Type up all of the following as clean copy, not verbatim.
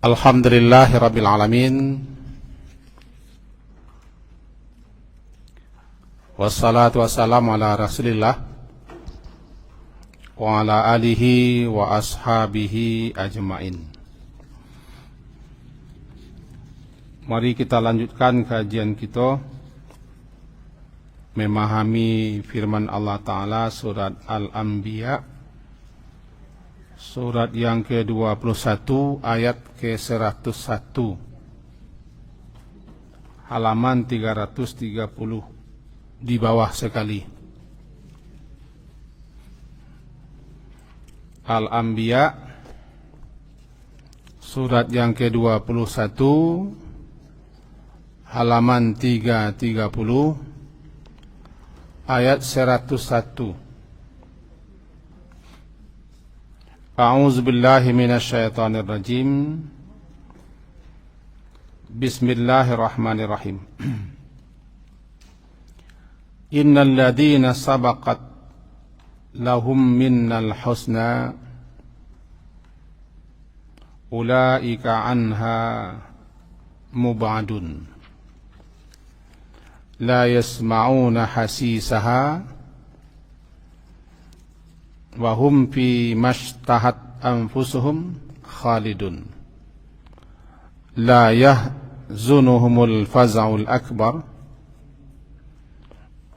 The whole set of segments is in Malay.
Alhamdulillahirabbil alamin. Wassalatu wassalamu ala Rasulillah wa ala alihi wa ashabihi ajmain. Mari kita lanjutkan kajian kita memahami firman Allah Ta'ala surat Al-Anbiya, surat yang ke-21 ayat ke-101, halaman 330 di bawah sekali. Al-Anbiya surat yang ke-21 halaman 330 ayat 101. A'udzu billahi minasyaitonir rajim. Bismillahirrahmanirrahim. Innal ladzina sabaqat lahum minnal husna ulaika anha mub'adun la yasma'una hasisaha wa hum fi mashtahat anfusuhum khalidun la yahzunuhumul faza'ul akbar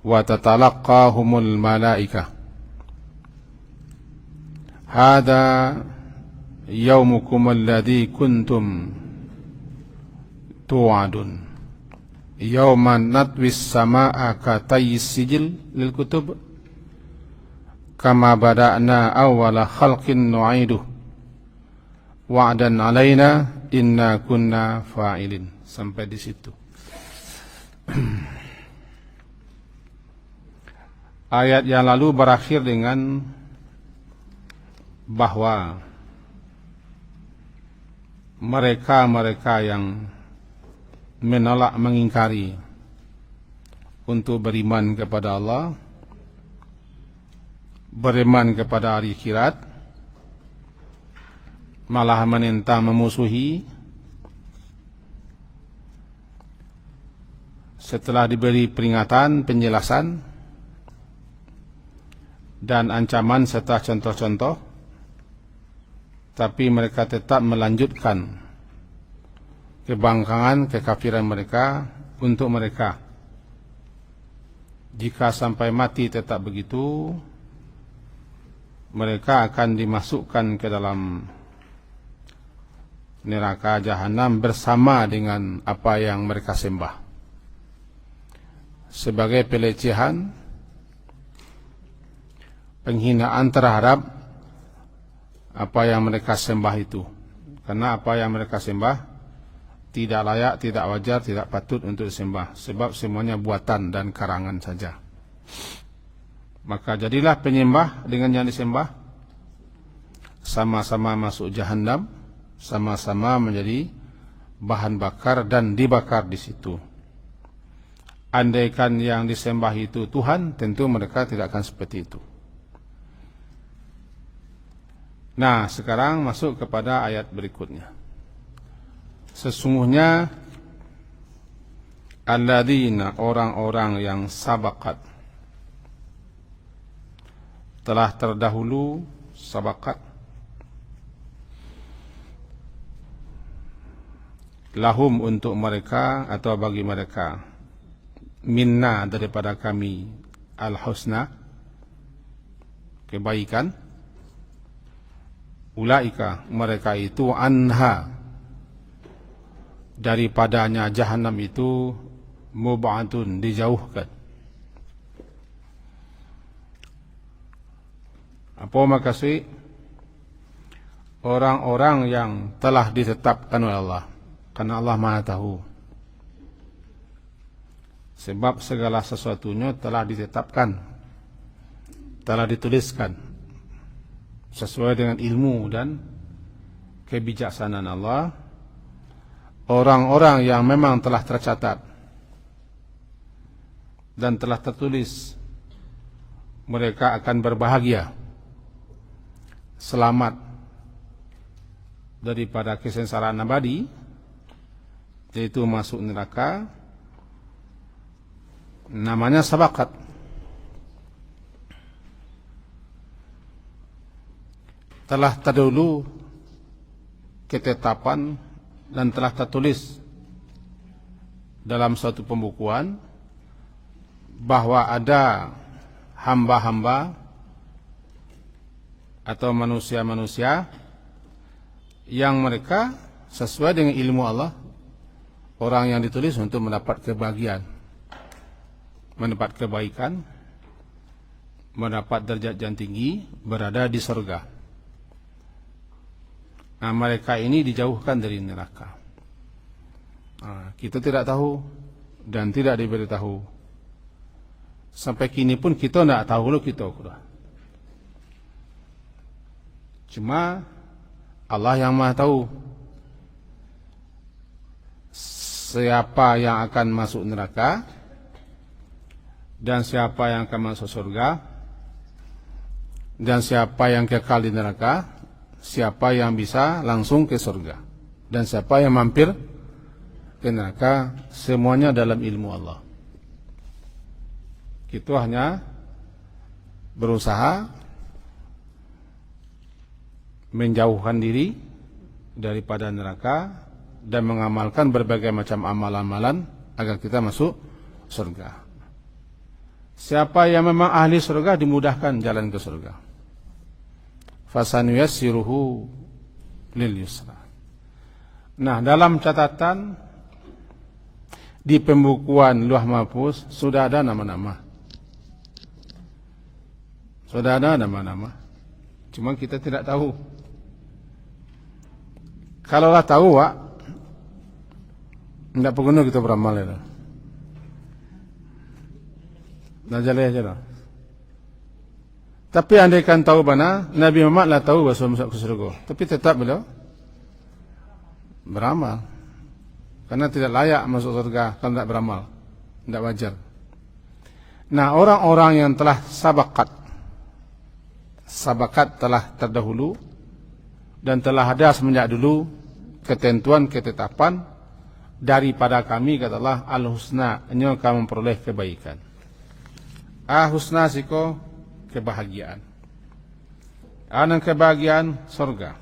wa tatalaqahumul malaikah hadha yaumukum alladhi kuntum tu'adun yawman natwis samaa'a katayis sijil lil kutub kama bada'na awwala khalqin nu'iduh wa'dan alaina inna kunna fa'ilin. Sampai di situ. Ayat yang lalu berakhir dengan bahwa mereka-mereka yang menolak, mengingkari untuk beriman kepada Allah, beriman kepada hari akhirat, malah menentang, memusuhi, setelah diberi peringatan, penjelasan dan ancaman serta contoh-contoh, tapi mereka tetap melanjutkan kebangkangan, kekafiran mereka untuk mereka. Jika sampai mati tetap begitu, mereka akan dimasukkan ke dalam neraka jahanam bersama dengan apa yang mereka sembah sebagai pelecehan, penghinaan terhadap apa yang mereka sembah itu. Karena apa yang mereka sembah tidak layak, tidak wajar, tidak patut untuk disembah, sebab semuanya buatan dan karangan saja. Maka jadilah penyembah dengan yang disembah sama-sama masuk jahanam, sama-sama menjadi bahan bakar dan dibakar di situ. Andaikan yang disembah itu Tuhan, tentu mereka tidak akan seperti itu. Nah, sekarang masuk kepada ayat berikutnya. Sesungguhnya alladzina, orang-orang yang sabaqat, telah terdahulu, sabaqat, lahum untuk mereka atau bagi mereka, minna daripada kami, al-husna, kebaikan, ulaika mereka itu, anha daripadanya jahanam itu, mub'atun dijauhkan. Apa maksud? Orang-orang yang telah ditetapkan oleh Allah, karena Allah Maha tahu. Sebab segala sesuatunya telah ditetapkan, telah dituliskan sesuai dengan ilmu dan kebijaksanaan Allah. Orang-orang yang memang telah tercatat dan telah tertulis, mereka akan berbahagia, selamat daripada kesengsaraan abadi, yaitu masuk neraka, namanya sabakat. Telah terdahulu ketetapan dan telah tertulis dalam suatu pembukuan bahwa ada hamba-hamba atau manusia-manusia yang mereka sesuai dengan ilmu Allah, orang yang ditulis untuk mendapat kebahagiaan, mendapat kebaikan, mendapat derajat yang tinggi, berada di surga. Nah, mereka ini dijauhkan dari neraka. Nah, kita tidak tahu dan tidak diberitahu. Sampai kini pun kita tidak tahu loh kita. Cuma Allah yang Maha tahu siapa yang akan masuk neraka dan siapa yang akan masuk surga dan siapa yang kekal di neraka, siapa yang bisa langsung ke surga dan siapa yang mampir ke neraka, semuanya dalam ilmu Allah. Kita hanya berusaha menjauhkan diri daripada neraka dan mengamalkan berbagai macam amalan-amalan agar kita masuk surga. Siapa yang memang ahli surga dimudahkan jalan ke surga. Fasanuyassiruhu lil yusra. Nah, dalam catatan di pembukuan Lauh Mahfuz sudah ada nama-nama. Sudah ada nama-nama. Cuma kita tidak tahu. Kalaulah tahu, Wak, tidak perlu kita beramal itu. Nah, jalan aja lah. Tapi andaikan tahu mana, Nabi Muhammad lah tahu bahasa masuk ke surga. Tapi tetap beliau beramal. Karena tidak layak masuk surga kalau tidak beramal. Tidak wajar. Nah, orang-orang yang telah sabakat telah terdahulu dan telah ada semenjak dulu ketentuan ketetapan daripada kami, kata Allah, al-husna, ini akan memperoleh kebaikan. Husna siko kebahagiaan. Anak kebahagiaan surga.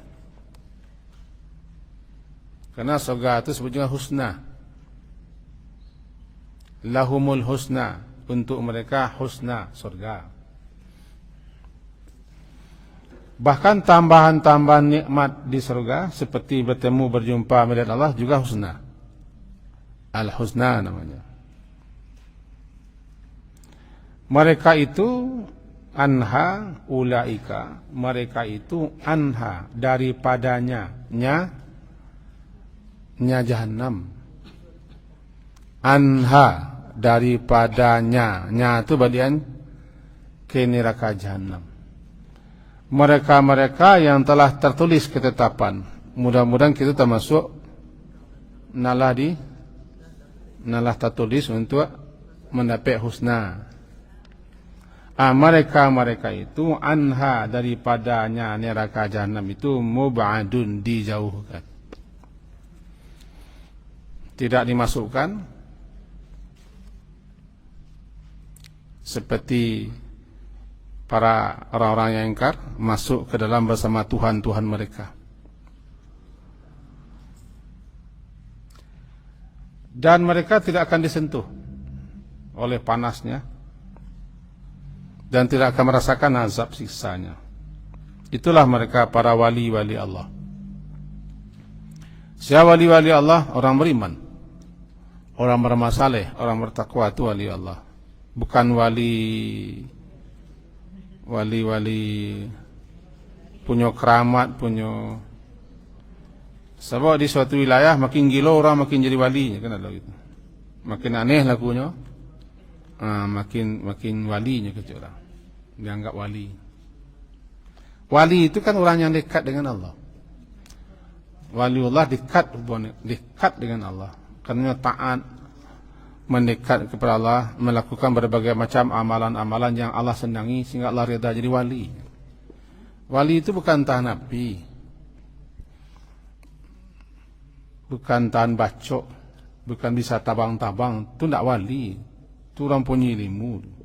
Karena surga itu sebut juga husna. Lahumul husna, untuk mereka husna surga. Bahkan tambahan-tambahan nikmat di surga seperti bertemu berjumpa melihat Allah juga husna. Al-husna namanya. Mereka itu anha ulaika, mereka itu anha daripadanya nya jahannam. Anha daripadanya, nya itu bagian ke neraka jahannam. Mereka-mereka yang telah tertulis ketetapan, mudah-mudahan kita termasuk nalah tertulis untuk mendapat husna. Mereka itu anha daripadanya neraka jahannam itu mub'adun, dijauhkan, tidak dimasukkan seperti para orang-orang yang ingkar masuk ke dalam bersama Tuhan-Tuhan mereka. Dan mereka tidak akan disentuh oleh panasnya dan tidak akan merasakan azab siksanya. Itulah mereka para wali-wali Allah. Siapa wali-wali Allah? Orang beriman, orang beramal saleh, orang bertakwa, itu wali Allah. Bukan wali punya keramat, punya. Sebab di suatu wilayah makin gila orang makin jadi walinya, kan ada gitu. Makin aneh lakunya, makin walinya ke orang. Dianggap wali. Wali itu kan orang yang dekat dengan Allah. Waliullah dekat dengan Allah. Karena taat, mendekat kepada Allah, melakukan berbagai macam amalan-amalan yang Allah senangi sehingga Allah rida, jadi wali. Wali itu bukan entah nabi, bukan tahan bacok, bukan bisa tabang-tabang, itu tidak wali, itu orang punya ilmu.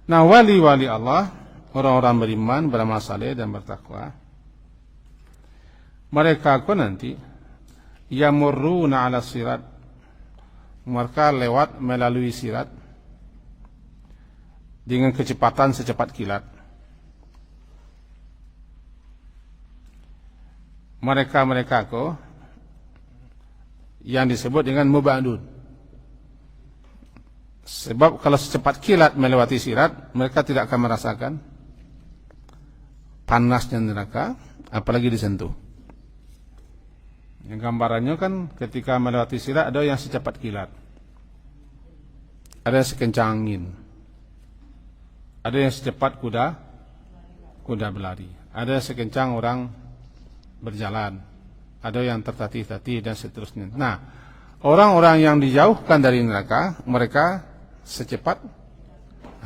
Nah, wali-wali Allah, orang-orang beriman, beramal saleh dan bertakwa, mereka aku nanti yamurruna ala sirat, mereka lewat melalui sirat dengan kecepatan secepat kilat. Mereka ko yang disebut dengan mubadun. Sebab kalau secepat kilat melewati sirat, mereka tidak akan merasakan panasnya neraka, apalagi disentuh. Yang gambarannya kan ketika melewati sirat ada yang secepat kilat, ada yang sekencang angin, ada yang secepat kuda berlari, ada yang sekencang orang berjalan, ada yang tertatih-tatih dan seterusnya. Nah, orang-orang yang dijauhkan dari neraka, mereka secepat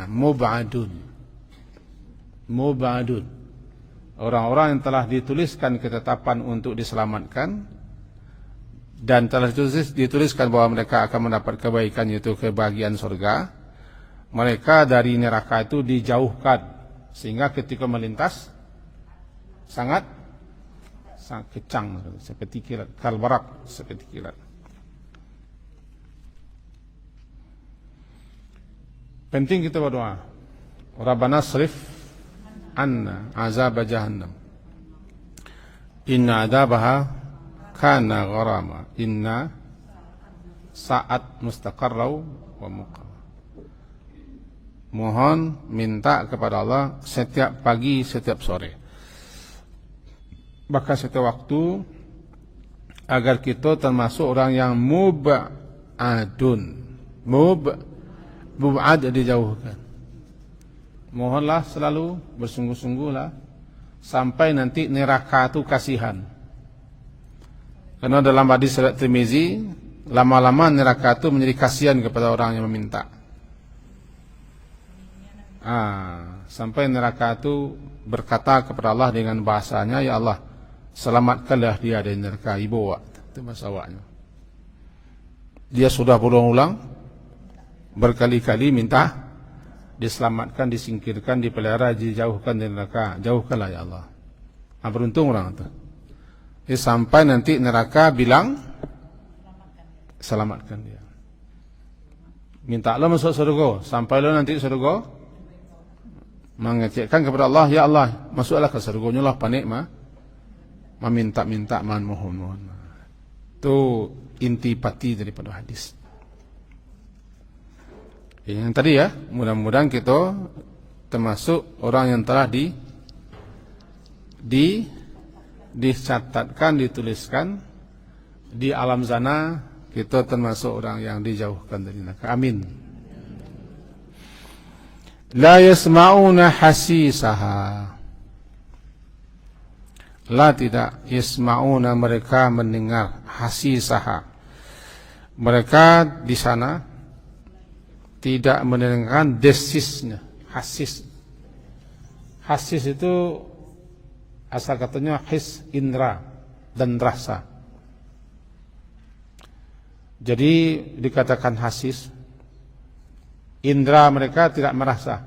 mubadun. Orang-orang yang telah dituliskan ketetapan untuk diselamatkan dan telah dituliskan bahwa mereka akan mendapat kebaikan, yaitu kebahagiaan surga, mereka dari neraka itu dijauhkan sehingga ketika melintas sangat kecang seperti kilat, kalbarak seperti kilat. Penting kita berdoa, Rabbana srif anna azab jahannam inna adabaha kana gharama inna sa'at mustaqarrau wa muqam. Mohon minta kepada Allah setiap pagi, setiap sore, bahkan setiap waktu, agar kita termasuk orang yang mubadun. Mubad dijauhkan. Mohonlah selalu, bersungguh-sungguhlah sampai nanti neraka itu kasihan. Karena dalam hadis riwayat Tirmizi, lama-lama neraka itu menjadi kasihan kepada orang yang meminta. Sampai neraka itu berkata kepada Allah dengan bahasanya, ya Allah, selamatkanlah dia dari neraka, ibu itu bahasa awaknya. Dia sudah berulang-ulang berkali-kali minta diselamatkan, disingkirkan, dipelihara, dijauhkan dari neraka. Jauhkanlah ya Allah. Beruntung orang itu. Sampai nanti neraka bilang selamatkan dia. Minta Allah masuk surga, sampai lo nanti surga mengecekkan kepada Allah, ya Allah, masuklah ke surganya lah, panik meminta-minta, mohon. Itu inti pati daripada hadis. Yang tadi ya, mudah-mudahan kita termasuk orang yang telah dicatatkan, dituliskan di alam sana, kita termasuk orang yang dijauhkan dari neraka. Amin. La yasma'una hasisaha. La tidak yasma'una, mereka mendengar hasisaha. Mereka di sana tidak mendengarkan desisnya. Hasis itu asal katanya his, indra dan rasa. Jadi dikatakan hasis, indra mereka tidak merasa,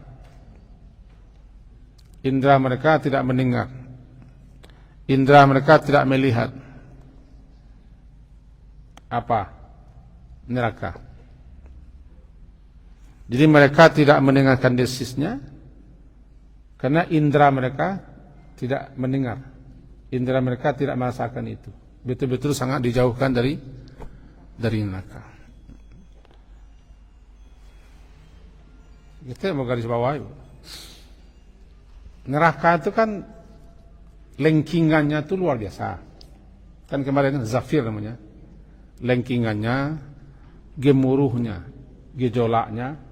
indra mereka tidak mendengar, indra mereka tidak melihat apa neraka. Jadi mereka tidak mendengarkan desisnya karena indera mereka tidak mendengar, indera mereka tidak merasakan itu. Betul-betul sangat dijauhkan dari neraka. Kita mau garis bawahi, neraka itu kan lengkingannya itu luar biasa. Kan kemarin zafir namanya, lengkingannya, gemuruhnya, gejolaknya,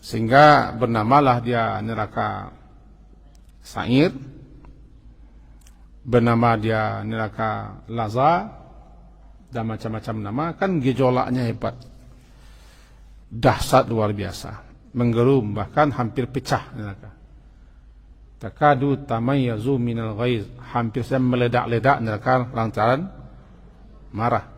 sehingga bernamalah dia neraka sa'ir, bernama dia neraka laza, dan macam-macam nama. Kan gejolaknya hebat, dahsyat luar biasa, menggerum, bahkan hampir pecah neraka. takadu tamayyazu minal ghaiz, hampir saja meledak-ledak neraka lantaran marah.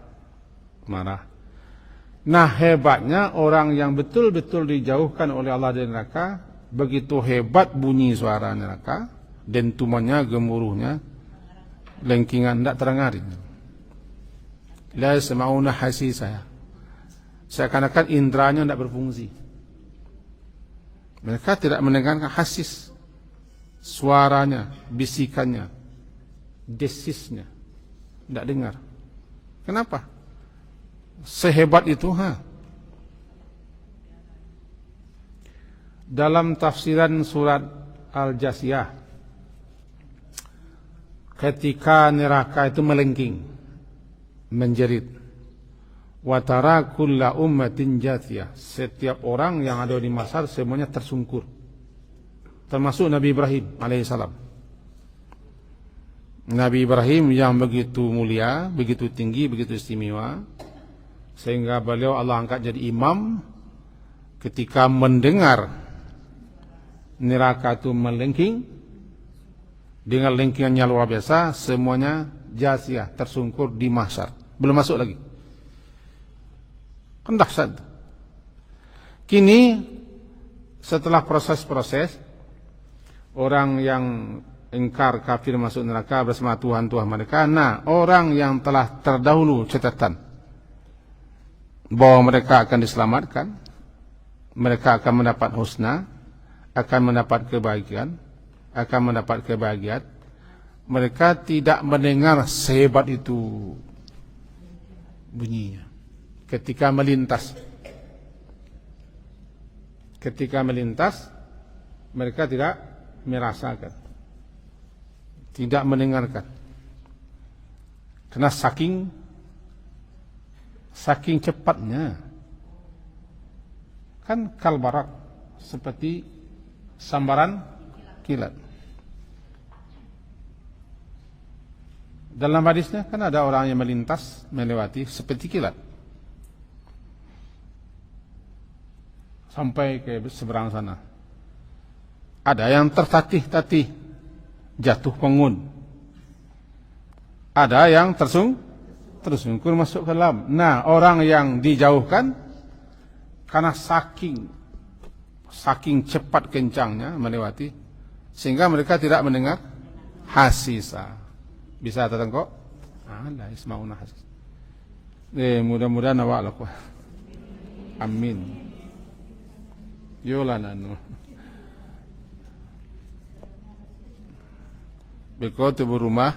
Nah, hebatnya orang yang betul-betul dijauhkan oleh Allah dari neraka, begitu hebat bunyi suara neraka, dentumannya, gemuruhnya, lengkingan tidak terengari. La yasma'una hasisah, seakan-akan indranya tidak berfungsi. Mereka tidak mendengarkan hasis, suaranya, bisikannya, desisnya, tidak dengar. Kenapa? Sehebat itu, Dalam tafsiran surat Al-Jasiyah, ketika neraka itu melengking, menjerit, wa tara kulla ummatin jathiyah, setiap orang yang ada di mahsyar semuanya tersungkur, termasuk Nabi Ibrahim alaihissalam. Nabi Ibrahim yang begitu mulia, begitu tinggi, begitu istimewa, sehingga beliau Allah angkat jadi imam. Ketika mendengar neraka itu melengking dengan lengkingannya luar biasa, semuanya jasiyah, tersungkur di mahsyar, belum masuk lagi. Kan dahsyat. Kini setelah proses-proses, orang yang ingkar kafir masuk neraka bersama Tuhan-Tuhan mereka, nah orang yang telah terdahulu catatan bahwa mereka akan diselamatkan, mereka akan mendapat husna, akan mendapat kebahagiaan, mereka tidak mendengar sehebat itu bunyinya ketika melintas. Mereka tidak merasakan, tidak mendengarkan, karena saking cepatnya. Kan kalbarak, seperti sambaran kilat. Dalam hadisnya kan ada orang yang melintas, melewati seperti kilat, sampai ke seberang sana. Ada yang tertatih-tatih, jatuh pengun. Ada yang tersungkur masuk ke dalam. Nah, orang yang dijauhkan karena saking cepat kencangnya melewati, sehingga mereka tidak mendengar hasisa. Bisa tertengok? La yasma'una hasis. Mudah-mudahan awak lakukan. Amin. Yolananu. Beko tubuh rumah,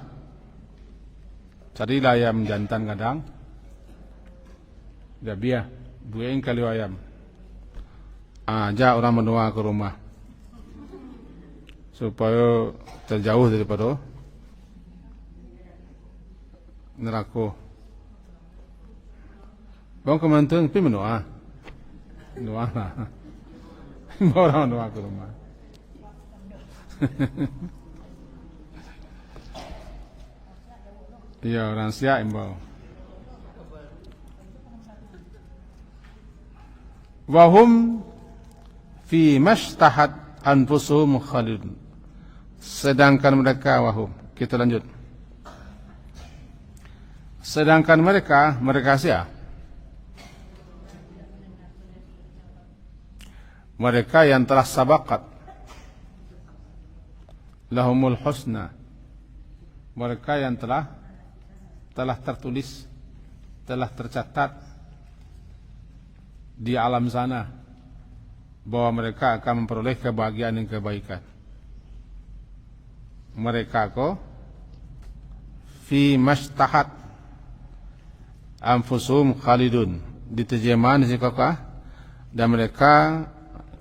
carilah ayam jantan kadang, dah biar buain kali ayam. Ajak orang menua ke rumah supaya terjauh daripada neraka. Bang kemantan pergi menua lah. Orang menua ke rumah. Iya, orang siap imbau. Wahum fi mashtahat anfusuhum khalidun. Sedangkan mereka wahum. Kita lanjut. Sedangkan mereka siapa? Mereka yang telah sabakat lahumul husna. Mereka yang telah tertulis, telah tercatat di alam sana bahwa mereka akan memperoleh kebahagiaan dan kebaikan. Mereka fi mashtahat anfusum khalidun, diterjemahkan di sini dan mereka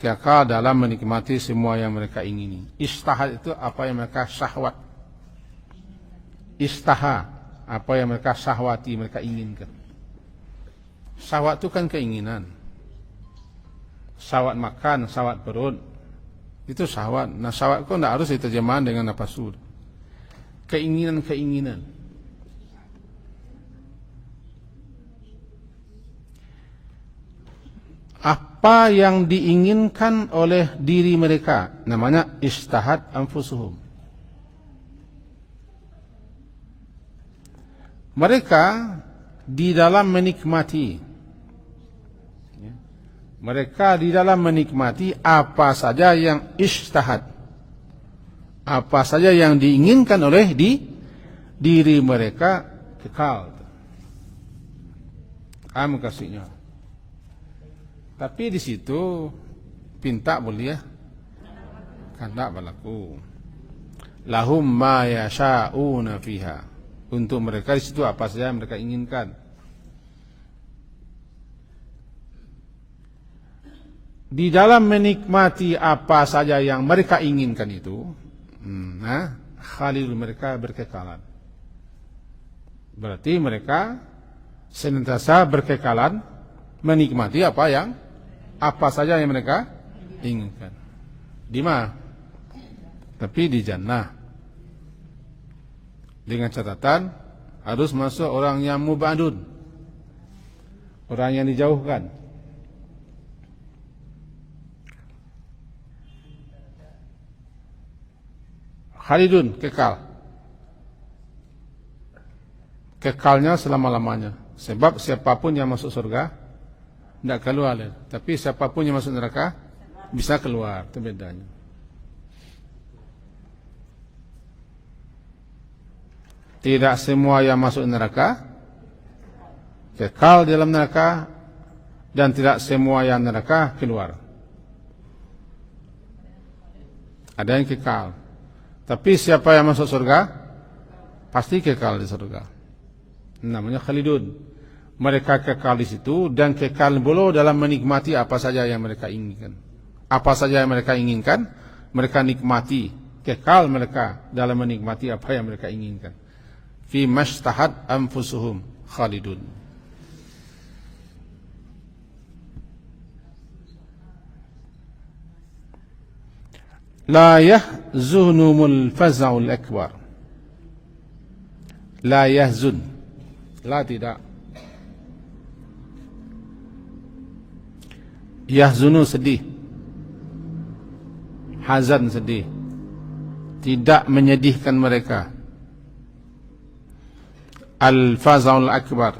kekal dalam menikmati semua yang mereka ingini. Istahat itu apa yang mereka syahwat. Istaha, apa yang mereka syahwati, mereka inginkan. Syahwat itu kan keinginan. Syahwat makan, syahwat perut, itu syahwat. Nah, syahwat itu tidak harus diterjemahkan dengan nafsu. Keinginan-keinginan. apa yang diinginkan oleh diri mereka, namanya istahad anfusuhum. Mereka di dalam menikmati, mereka di dalam menikmati apa saja yang istahad, apa saja yang diinginkan oleh diri mereka kekal. Kasihnya. Tapi di situ pinta boleh ya, kan tak berlaku. Lahum ma yasha'una fiha. Untuk mereka di situ apa saja yang mereka inginkan. Di dalam menikmati apa saja yang mereka inginkan itu, khalil mereka berkekalan. Berarti mereka senantiasa berkekalan menikmati apa saja yang mereka inginkan. Di mana? Tapi di jannah. Dengan catatan harus masuk orang yang mubadun, orang yang dijauhkan. Khalidun, kekal. Kekalnya selama-lamanya. Sebab siapapun yang masuk surga tidak keluar, tapi siapapun yang masuk neraka bisa keluar. Itu bedanya. Tidak semua yang masuk neraka kekal dalam neraka, dan tidak semua yang neraka keluar. Ada yang kekal, tapi siapa yang masuk surga pasti kekal di surga. Namanya khalidun. Mereka kekal di situ dan kekal pula dalam menikmati apa saja yang mereka inginkan. Apa saja yang mereka inginkan, mereka nikmati. Kekal mereka dalam menikmati apa yang mereka inginkan. Fi mashtahat anfusuhum khalidun. La yahzunumul faza'ul akbar. La yahzun. La tidak. Yahzunu sedih, hazan sedih, tidak menyedihkan mereka. Al-faza'ul akbar,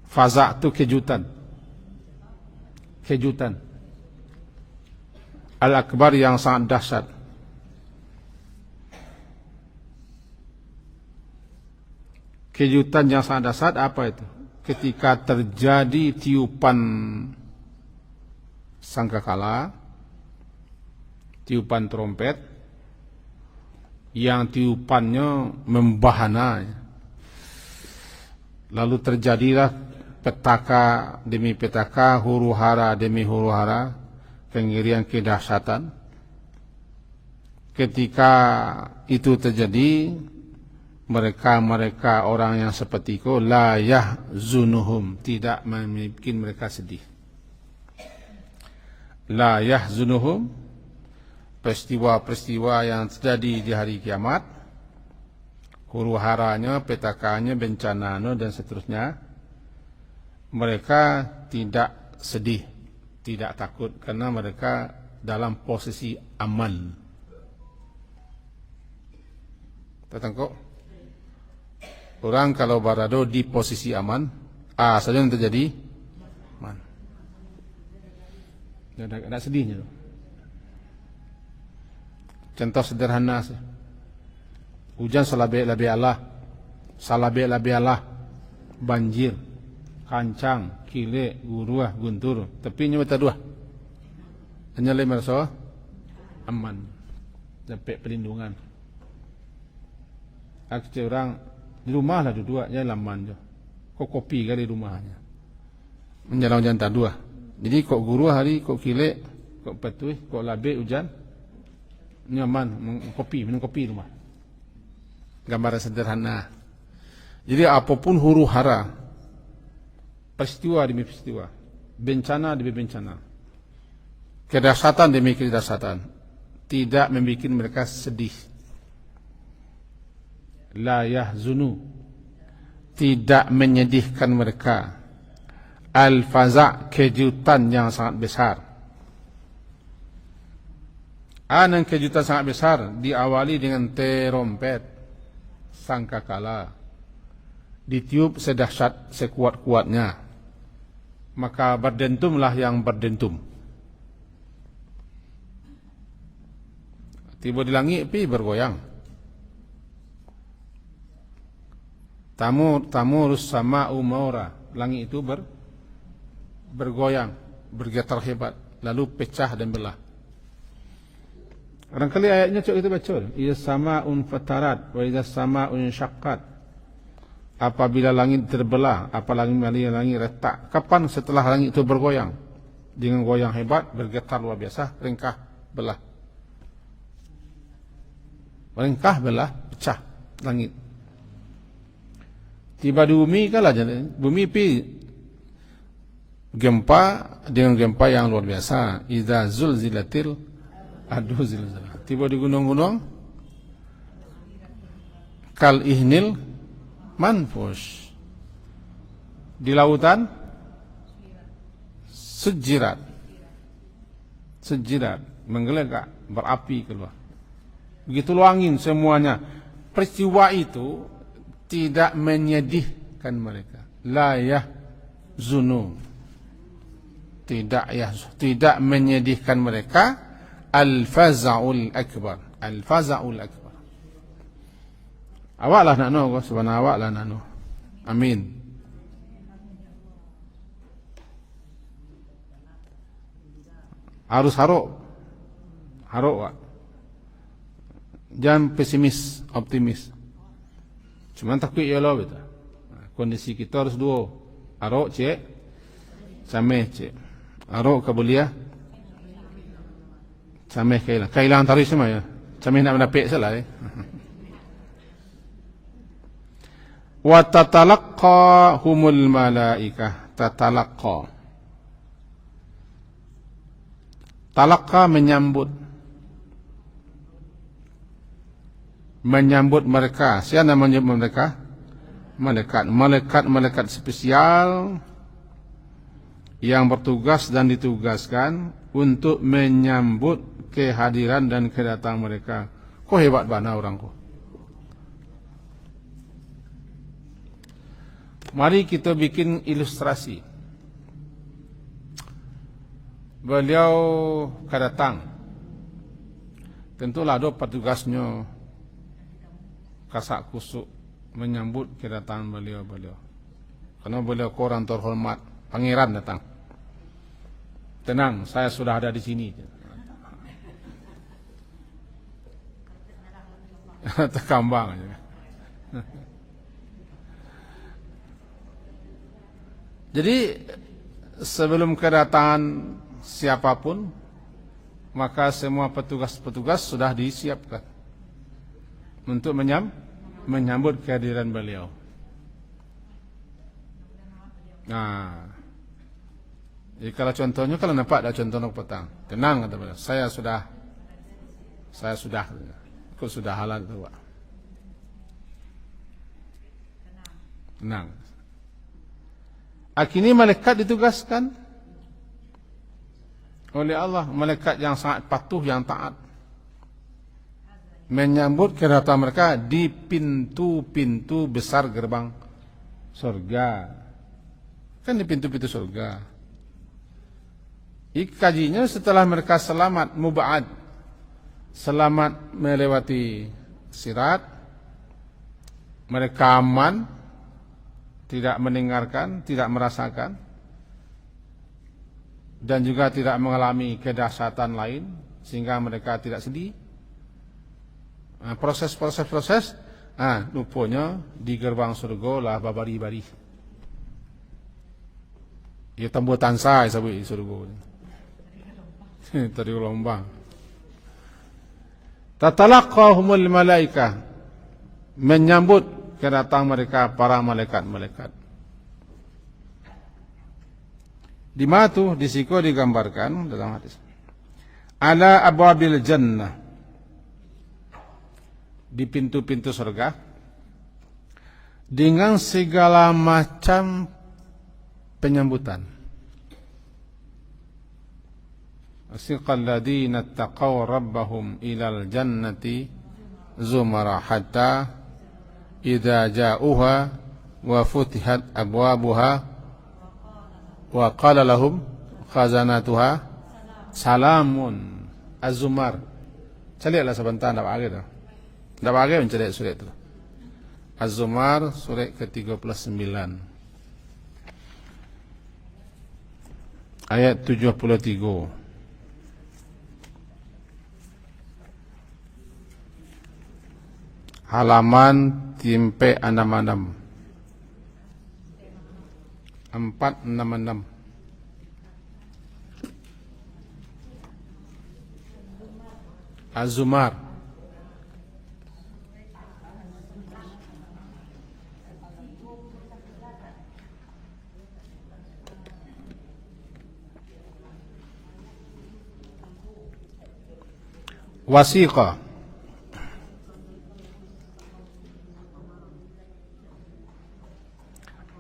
faza' itu kejutan, kejutan. Al-akbar yang sangat dahsyat. Kejutan yang sangat dahsyat apa itu? Ketika terjadi tiupan sangkakala, tiupan trompet, yang tiupannya membahana, lalu terjadilah petaka demi petaka, huru hara demi huru hara, kengerian kedahsyatan. Ketika itu terjadi, mereka orang yang seperti itu la yahzunuhum, tidak membuat mereka sedih. La yahzunuhum, peristiwa-peristiwa yang terjadi di hari kiamat, huru haranya, petakanya, bencananya dan seterusnya, mereka tidak sedih, tidak takut, karena mereka dalam posisi aman. Tertangkap? Orang kalau berada di posisi aman, saja yang terjadi aman. Tidak sedihnya. Contoh sederhana sih. Hujan salabe-labe Allah, salabe-labe Allah, banjir, kancang, kile, guruah, guntur, tepinya mata dua. Hanya lemar so aman, dapat perlindungan. Aku orang di rumah lah dua, jangan laman jo. Kok kopi kali rumahnya. Menjalan jantan dua. Jadi kok guru hari, kok kile, kok petuih, kok labe hujan, nyaman, minum kopi rumah. Gambaran sederhana. Jadi apapun huru hara, peristiwa demi peristiwa, bencana demi bencana, kedahsyatan demi kedahsyatan, tidak membuat mereka sedih. La yahzunu, tidak menyedihkan mereka. Al-faza', kejutan yang sangat besar. Yang kejutan sangat besar diawali dengan terompet sangkakala, ditiup sedahsyat sekuat-kuatnya, maka berdentumlah yang berdentum. Tiba di langit pi bergoyang. Tamurus sama'u maura, langit itu bergoyang, bergetar hebat, lalu pecah dan belah. Barangkali ayatnya cok kita baca. Idza sama'un fatarat wa idza sama'un syaqqat. Apabila langit terbelah, apabila langit retak. Kapan? Setelah langit itu bergoyang. Dengan goyang hebat, bergetar luar biasa, ringkah, belah. Ringkah, belah, pecah langit. Tiba di bumi kalah jadi. Bumi pi gempa dengan gempa yang luar biasa. Idza zulzilatil ardu zilzalaha. Tiba di gunung-gunung kal ihnil manfush. Di lautan sejirat menggelegak, berapi keluar. Begitu angin semuanya. Peristiwa itu tidak menyedihkan mereka. La yahzunun. Tidak menyedihkan mereka. Al-faza'ul akbar. Al-faza'ul akbar. Awaklah nak no, subhanahu awaklah nak no. Amin. Harus haruk wak. Jangan pesimis, optimis. Cuma takut ya Allah betul. Kondisi kita harus dua. Haruk cek, sameh cek. Haruk kabuliah, sameh kailang. Kailang tarik semua ya. Sameh nak menapik salah. Wa tatalaqqa humul malaikah. Tatalaqqa. Talaqqa menyambut mereka. Siapa nama menyambut mereka? Malaikat spesial yang bertugas dan ditugaskan untuk menyambut kehadiran dan kedatangan mereka. Kok hebat bana orangku. Mari kita bikin ilustrasi. Beliau kedatang. Tentulah ada petugasnya kasak kusuk menyambut kedatangan beliau. Karena beliau orang terhormat, pangeran datang. Tenang, saya sudah ada di sini. Terkambang aja. Jadi sebelum kedatangan siapapun, maka semua petugas-petugas sudah disiapkan untuk menyambut kehadiran beliau. Nah, jadi kalau contohnya, kalau nampak ada contohnya petang, tenang kata beliau, saya sudah, kok sudah halal tu, Pak. Tenang. Akhirnya malaikat ditugaskan oleh Allah, malaikat yang sangat patuh, yang taat, menyambut kedatangan mereka di pintu-pintu besar gerbang surga. Kan di pintu-pintu surga. Kajinya setelah mereka selamat muba'ad, selamat melewati sirat, mereka aman, tidak mendengarkan, tidak merasakan, dan juga tidak mengalami kedahsyatan lain sehingga mereka tidak sedih. Proses, rupanya di gerbang surga lah babari-bari. Ya tambah tansai sabi surga. Tadi lombang. Tatalaqahumul malaikah, menyambut kedatangan mereka para malaikat-malaikat. Di mana tu di siku digambarkan dalam hadis. Ala abwabil jannah, di pintu-pintu surga, dengan segala macam penyambutan. Wasiqal ladzina taqaw rabbahum ilal jannati zumara hatta idza ja'uha wa futihat abwabuha wa qala lahum khazanatuha salamun. Az-Zumar. Carilah sebentar, tidak pakai dah. Tidak pakai mencari surat itu. Az-Zumar surat ke-39 ayat 73. Halaman timpe 66 466. Az-Zumar. Wasiqah.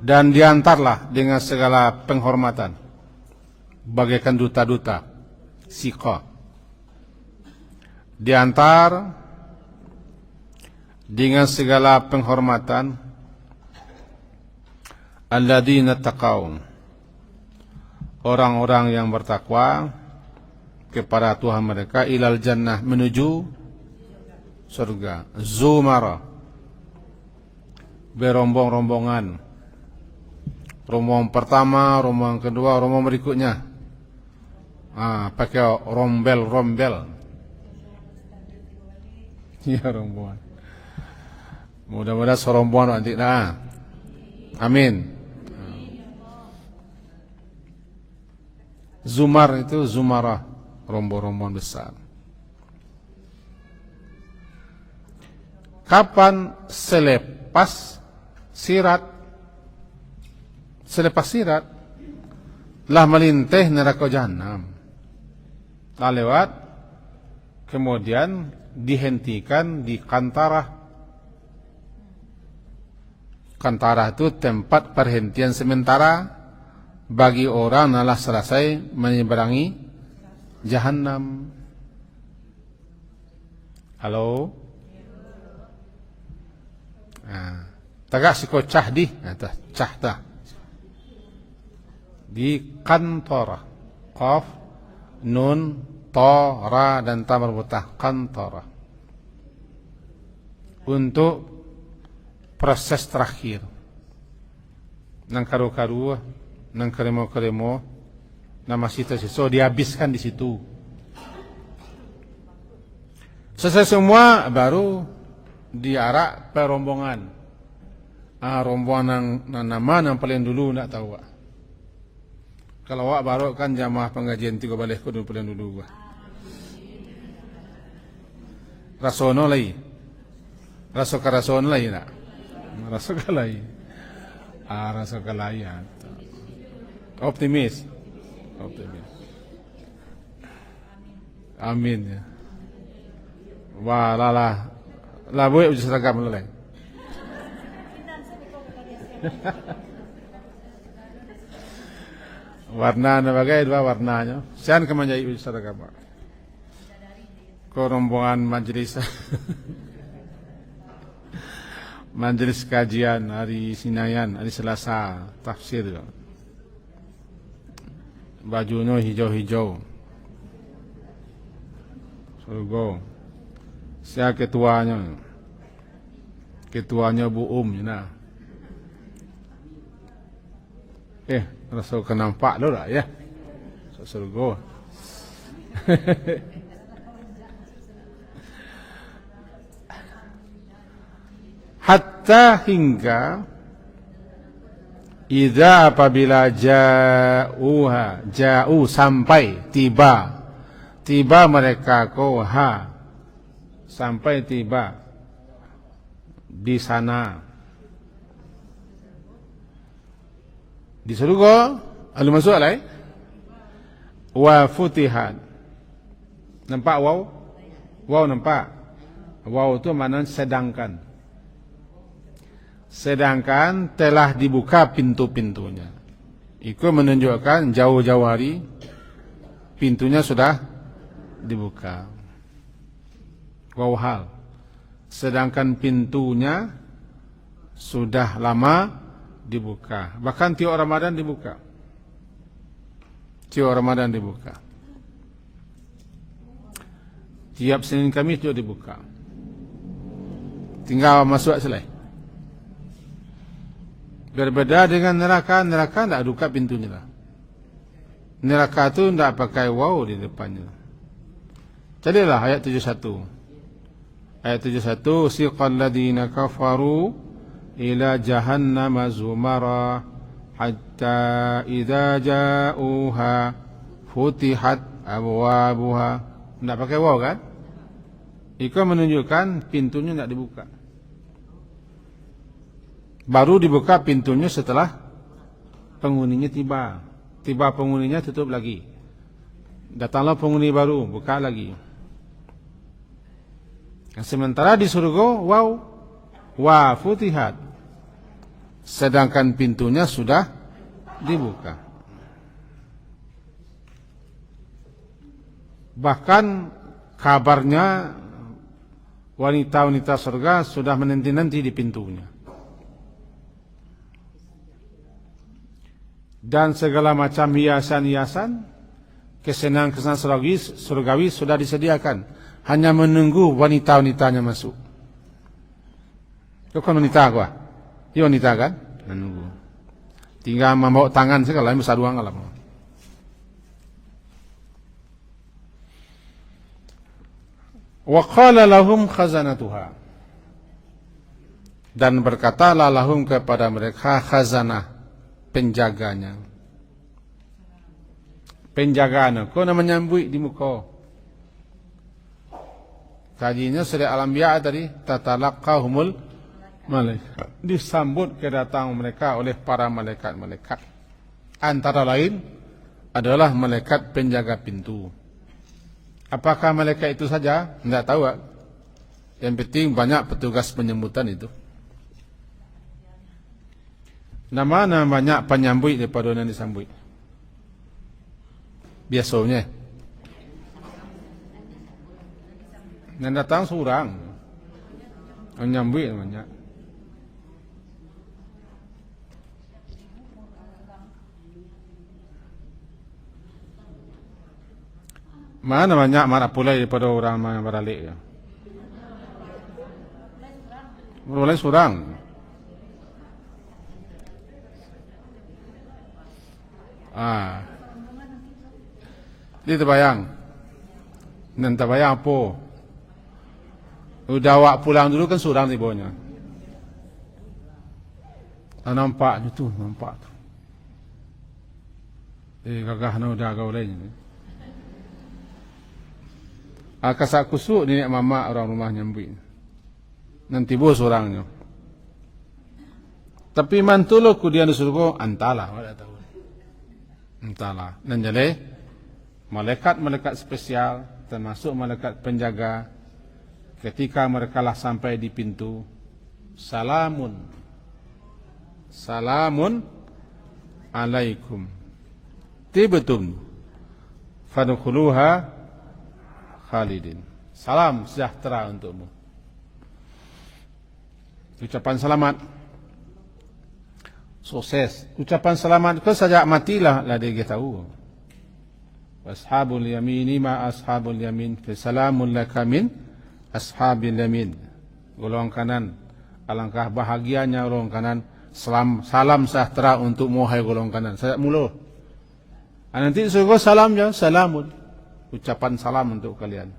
Dan diantarlah dengan segala penghormatan bagaikan duta-duta. Siqa. Diantar dengan segala penghormatan alladzina taqaw, orang-orang yang bertakwa kepada Tuhan mereka, ilal jannah, menuju surga. Zumara, berombong-rombongan. Rombongan pertama, rombongan kedua, rombongan berikutnya. Pakai rombel. Ya, rombongan. Mudah-mudahan serombongan nanti. Amin. Zumar itu zumara, rombongan besar. Kapan? Selepas sirat. Selepas sirat lah melintih neraka jahanam. Lah lewat, kemudian dihentikan di kantara. Kantara itu tempat perhentian sementara bagi orang yang telah selesai menyeberangi jahanam. Halo? Tagak siko cah di, cah tah. Di kantara. Qaf, nun, ta, ra dan ta marbutah. Kantara. Untuk proses terakhir. Nang karu-karu, nang keremo-keremo, nama sisa-sisa dihabiskan di situ. Selesai semua baru diarak perombongan. Rombongan nama yang paling dulu nak tahu. Kalau awak baru kan jamaah pengajian 3 balik kudu paling dulu. Rasono lagi. Rasono lagi nak. Rasokalai. Rasokalai. Optimis. Amin ya. Wah, lah boleh uji seragam lelai. Warna bagai dua warnanya. Sian kemanjai uji seragam. Ko rombongan majelis. Majelis kajian hari Senin, hari Selasa, tafsir. Bajunya hijau-hijau. Surga. Saya ketuanya. Ketuanya Bu nah. Rasa kenampak lo lah ya. Surga. Hatta hingga idza apabila ja'u sampai tiba mereka sampai tiba di sana di surga alu masuk alai wa futihat. Nampak waw nampak waw itu maknanya sedangkan telah dibuka pintu-pintunya. Itu menunjukkan jauh-jauh hari pintunya sudah dibuka. Wow hal. Sedangkan pintunya sudah lama dibuka. Bahkan tiap Ramadan dibuka. Tiap Ramadan dibuka. Tiap Senin Kamis juga dibuka. Tinggal masuk selesai. Berbeda dengan neraka. Neraka tidak buka pintunya lah. Neraka itu tidak pakai waw di depannya. Jadilah ayat 71. Ayat 71, siqal ladina kafaru ila jahannama zumara hatta idza ja'uha futihat abwabuha. Tidak pakai waw kan? Itu menunjukkan pintunya tidak dibuka. Baru dibuka pintunya setelah penghuninya tiba. Tiba penghuninya tutup lagi. Datanglah penghuni baru, buka lagi. Sementara di surga, wow, wa futihat. Sedangkan pintunya sudah dibuka. Bahkan kabarnya wanita-wanita surga sudah menanti-nanti di pintunya. Dan segala macam hiasan-hiasan, kesenangan-kesenangan surgawi sudah disediakan. Hanya menunggu wanita-wanitanya masuk. Itu kan wanita gua. Iya wanita kan? Menunggu. Tinggal membawa tangan segala yang besar doang kalau mau. Wa qala lahum khazanatuha. Dan berkatalah lahum kepada mereka khazanah, penjaganya. Penjaganya, kau nak menyambut di muka. Kajinya surah Al-Anbiya tadi, tatalaqahumul malaikat. Disambut kedatangan mereka oleh para malaikat-malaikat. Antara lain adalah malaikat penjaga pintu. Apakah malaikat itu saja? Tidak tahu. Yang penting banyak petugas penyambutan itu. Nama banyak penyambut daripada yang disambut. Biasanya. Dan datang seorang. Menyambut banyak. Mana banyak marah pula daripada orang yang beralik. Boleh seorang. Dia terbayang. Dan terbayang apa? Udah awak pulang dulu kan seorang di bawahnya. Nampak tu, nampak tu. Gagah na udah kau lain. Kasak kusuk nenek mama orang rumah nyambut. Nanti bos orangnya. Tapi mantulo kudian surga antalah, tidak tahu. Entahlah. Dan jadi malaikat-malaikat spesial termasuk malaikat penjaga ketika mereka lah sampai di pintu, salamun alaikum tibtum fadkhuluha khalidin. Salam sejahtera untukmu. Ucapan selamat, sukses. Ucapan selamat itu saja matilah dia tahu. Ashabul yamini ma ashabul yamin. Salamun laka min ashabil yamin. Golongan kanan, alangkah bahagianya golongan kanan. Salam sejahtera untuk mohai golongan kanan. Saya mula. Nanti surga salam je, salamun. Ucapan salam untuk kalian.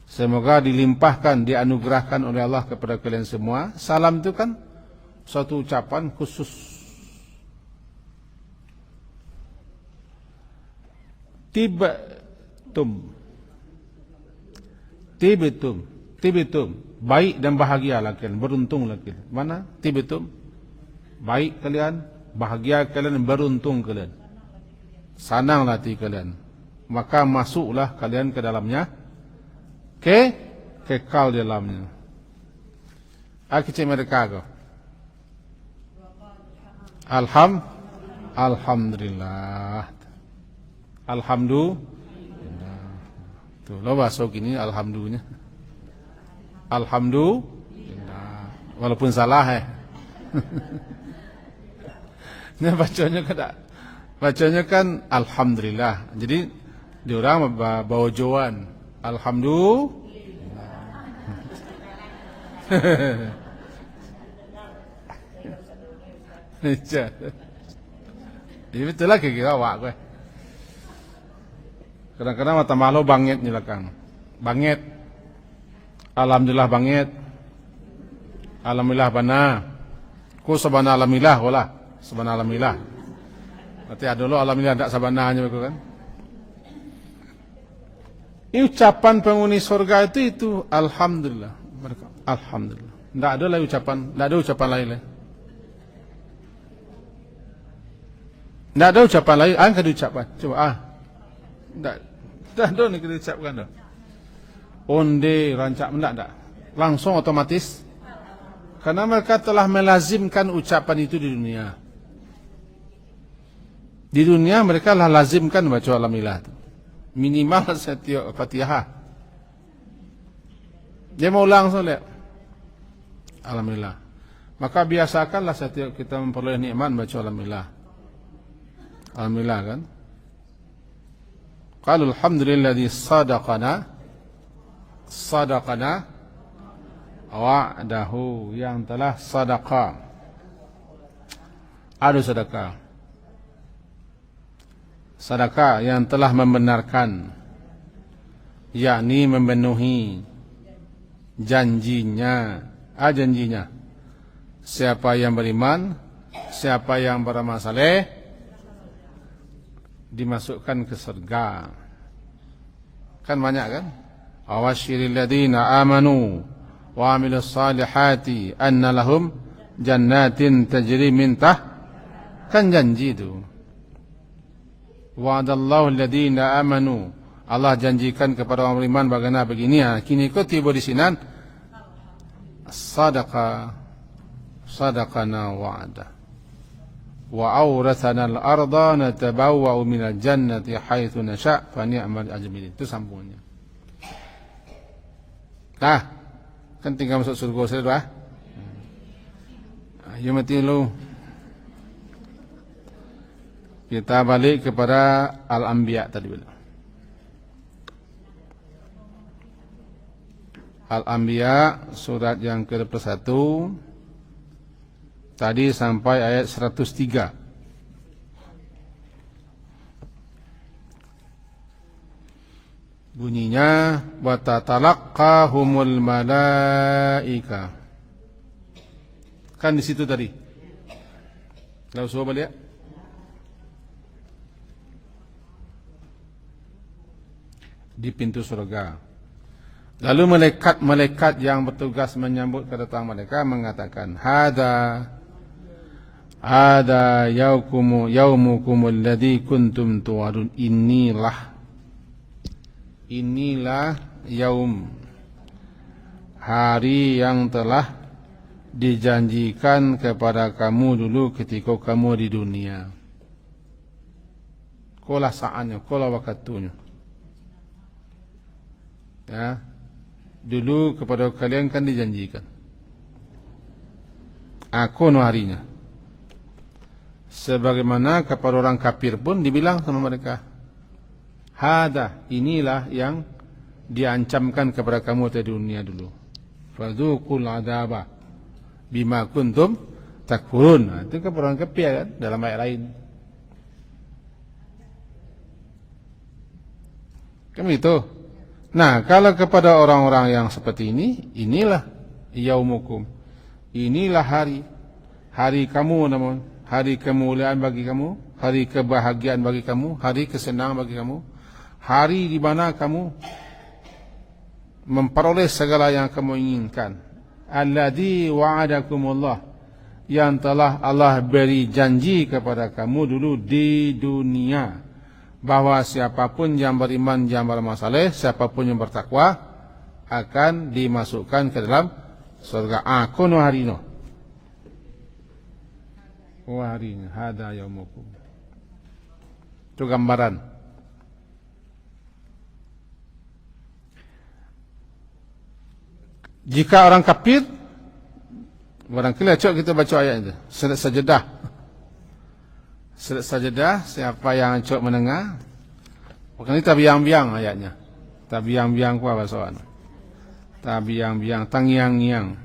Semoga dilimpahkan, dianugerahkan oleh Allah kepada kalian semua. Salam itu kan suatu ucapan khusus. Tibetum. Baik dan bahagialah kalian, beruntunglah kalian. Mana? Tibetum. Baik kalian, bahagia kalian, beruntung kalian. Sananglah hati kalian. Maka masuklah kalian ke dalamnya. Kekal di dalamnya. Kita mereka Alhamdulillah. Alhamdulillah. Tuh, lo masuk ini alhamdulillah. Alhamdulillah. Walaupun salah Ini bacanya kan alhamdulillah. Jadi diorang bawa joan. Alhamdulillah. Jadi betul lah kira awak gue. Kadang-kadang mata malu banget ni lakang. Banget. Alhamdulillah banget. Alhamdulillah bana. Ku sabana alhamdulillah wala. Sabana alhamdulillah. Berarti ada lo alhamdulillah tak sabananya begitu kan. Ini ucapan penghuni surga itu alhamdulillah. Alhamdulillah. Tak ada lagi ucapan, tak ada ucapan lain lah. Tak ada ucapan lain, angkat diucapkan. Coba tak ada ni kita ucapkan dah. Onde rancak tak. Langsung otomatis. Karena mereka telah melazimkan ucapan itu di dunia. Di dunia mereka telah lazimkan baca alhamdulillah. Minimal setiap Fatihah. Dia mau langsung lihat. Alhamdulillah. Maka biasakanlah setiap kita memperoleh nikmat baca alhamdulillah. Alhamdulillah kan. Qala alhamdulilladzi sadaqana wa'dahu, yang telah sadaqah. Ada sedekah. Sedekah yang telah membenarkan, yakni memenuhi janjinya. Janjinya. Siapa yang beriman, siapa yang beramal saleh, dimasukkan ke surga. Kan banyak kan? Awashiril ladina amanu wa amilus salihati anna lahum jannatin tajri min kan janji itu. Wa'adallahu alladhina amanu, Allah janjikan kepada orang beriman bagaimana begini. Kini kau tiba di sini. Sadaqana wa'ada wa awrathana al-arda natabawwa'u minal jannati haitsu nasha' fa ni'mal ajmilin. Itu sambungannya. Kan tinggal masuk surga sudah. Ya mati lu. Kita balik kepada Al-Anbiya tadi bila. Al-Anbiya surat yang ke-21 tadi sampai ayat 103. Bunyinya wa tatalaqahumul malaika. Kan di situ tadi. Lalu coba lihat. Di pintu surga. Lalu malaikat yang bertugas menyambut kedatangan mereka mengatakan, Hada yaumukumul ladzi kuntum tu'adun. Inilah yaum, hari yang telah dijanjikan kepada kamu dulu ketika kamu di dunia. Kola saatnya, kola waktunya. Ya, dulu kepada kalian kan dijanjikan. Aku harinya. Sebagaimana kepada orang kafir pun dibilang sama mereka, inilah yang diancamkan kepada kamu di dunia dulu. Fadzuqul adzaba bima kuntum takfurun. Itu kepada orang kafir kan dalam ayat lain. Kan itu. Nah, kalau kepada orang-orang yang seperti ini, inilah yaumukum. Inilah hari kamu, namun hari kemuliaan bagi kamu, hari kebahagiaan bagi kamu, hari kesenangan bagi kamu, hari di mana kamu memperoleh segala yang kamu inginkan. Alladzi wa'adakumullah, yang telah Allah beri janji kepada kamu dulu di dunia, bahwa siapapun yang beriman, yang beramal saleh, siapapun yang bertakwa akan dimasukkan ke dalam surga. Kono harino. harinya. Hada yaumukum. Itu gambaran. Jika orang kafir, barangkali acok kita baca ayat itu. Surat Sajadah. Surat Sajadah, siapa yang acok mendengar? Bukan ini tabiang-biang ayatnya. Tabiang-biang ku apa soal? Tabiang-biang, tangiang-ngiang.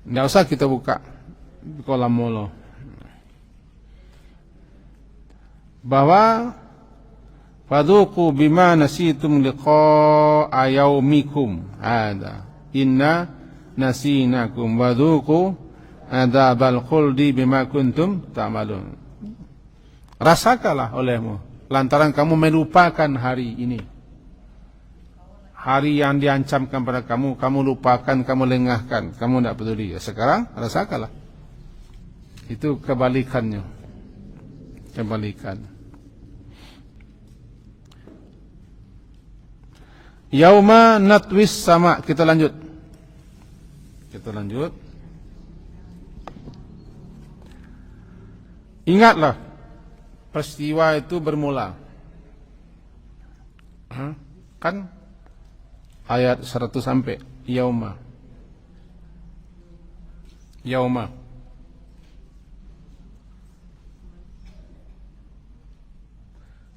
Tidak usah kita buka kolam molo. Bahwa fadhuqu bima nasitum liqa'a yaumikum hada inna nasinakum wadhuqu adzabal khuldi bima kuntum ta'malun. Rasakanlah olehmu lantaran kamu melupakan hari ini. Hari yang diancamkan pada kamu, kamu lupakan, kamu lengahkan, kamu tidak peduli. Sekarang rasakanlah. Itu kebalikannya. Kebalikan. Yauma natwis sama. Kita lanjut. Ingatlah peristiwa itu bermula. Kan ayat 100 sampai yauma.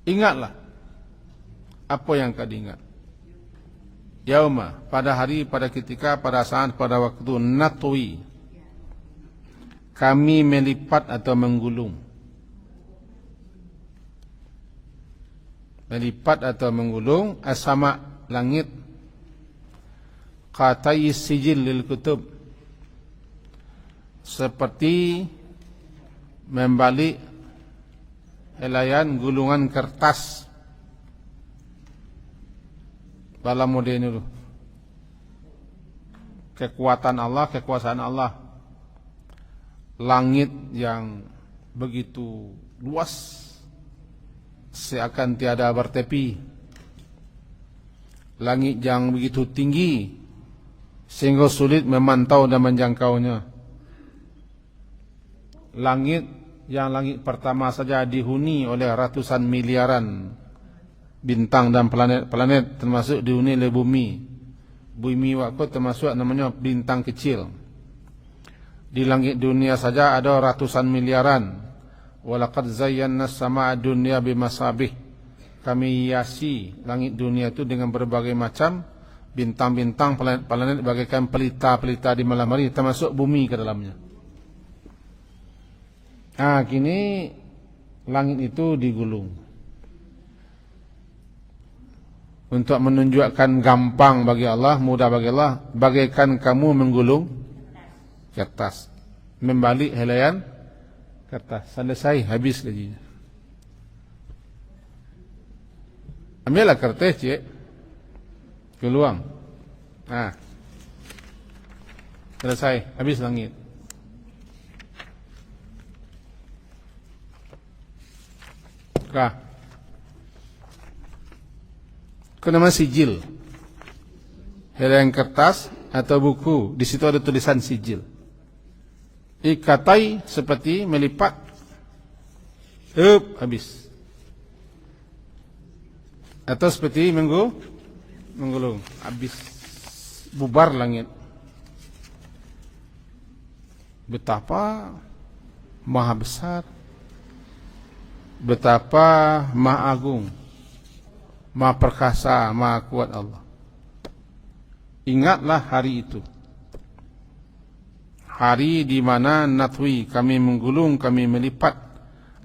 Ingatlah apa yang kau ingat. Yauma, pada hari, pada ketika, pada saat, pada waktu natwi, kami melipat atau menggulung. Melipat atau menggulung as-sama, langit, qatai sijil lil kutub, seperti membalik helaian gulungan kertas. Dalam model itu kekuatan Allah, kekuasaan Allah. Langit yang begitu luas seakan tiada bertepi. Langit yang begitu tinggi sehingga sulit memantau dan menjangkaunya. Langit yang langit pertama saja dihuni oleh ratusan miliaran bintang dan planet-planet, termasuk dihuni oleh bumi. Bumi waktu termasuk namanya bintang kecil. Di langit dunia saja ada ratusan miliaran. Walaqad zayyana as-samaa'a dunya bimasabih. Kami hiasi langit dunia itu dengan berbagai macam bintang-bintang, planet-planet bagaikan pelita-pelita di malam hari, termasuk bumi ke dalamnya. Nah, kini langit itu digulung. Untuk menunjukkan gampang bagi Allah, mudah bagi Allah, bagaikan kamu menggulung kertas, membalik helaian kertas. Selesai, habis gajinya. Ambillah kertas, cik, keluang. Nah, selesai, habis langit. Kah? Kenapa sijil? Helaian kertas atau buku, di situ ada tulisan sijil. Ikatai seperti melipat. Habis. Atau seperti menggulung, habis. Bubar langit. Betapa maha besar, betapa maha agung, maha perkasa, maha kuat Allah. Ingatlah hari itu, hari di mana natwi, kami menggulung, kami melipat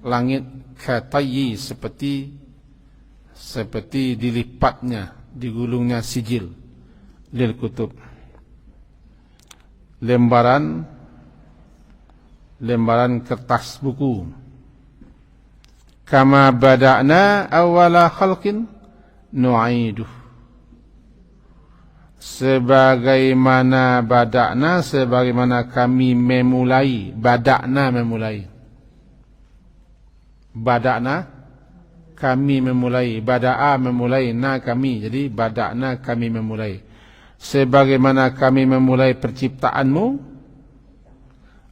langit katayi, seperti dilipatnya, digulungnya sijil lil kutub, lembaran kertas buku. Kama bada'na awwala khalqin nu'iduh, sebagaimana bada'na, sebagaimana kami memulai. Bada'na memulai, bada'na kami memulai, bada'a memulai, na kami, jadi bada'na kami memulai. Sebagaimana kami memulai perciptaanmu,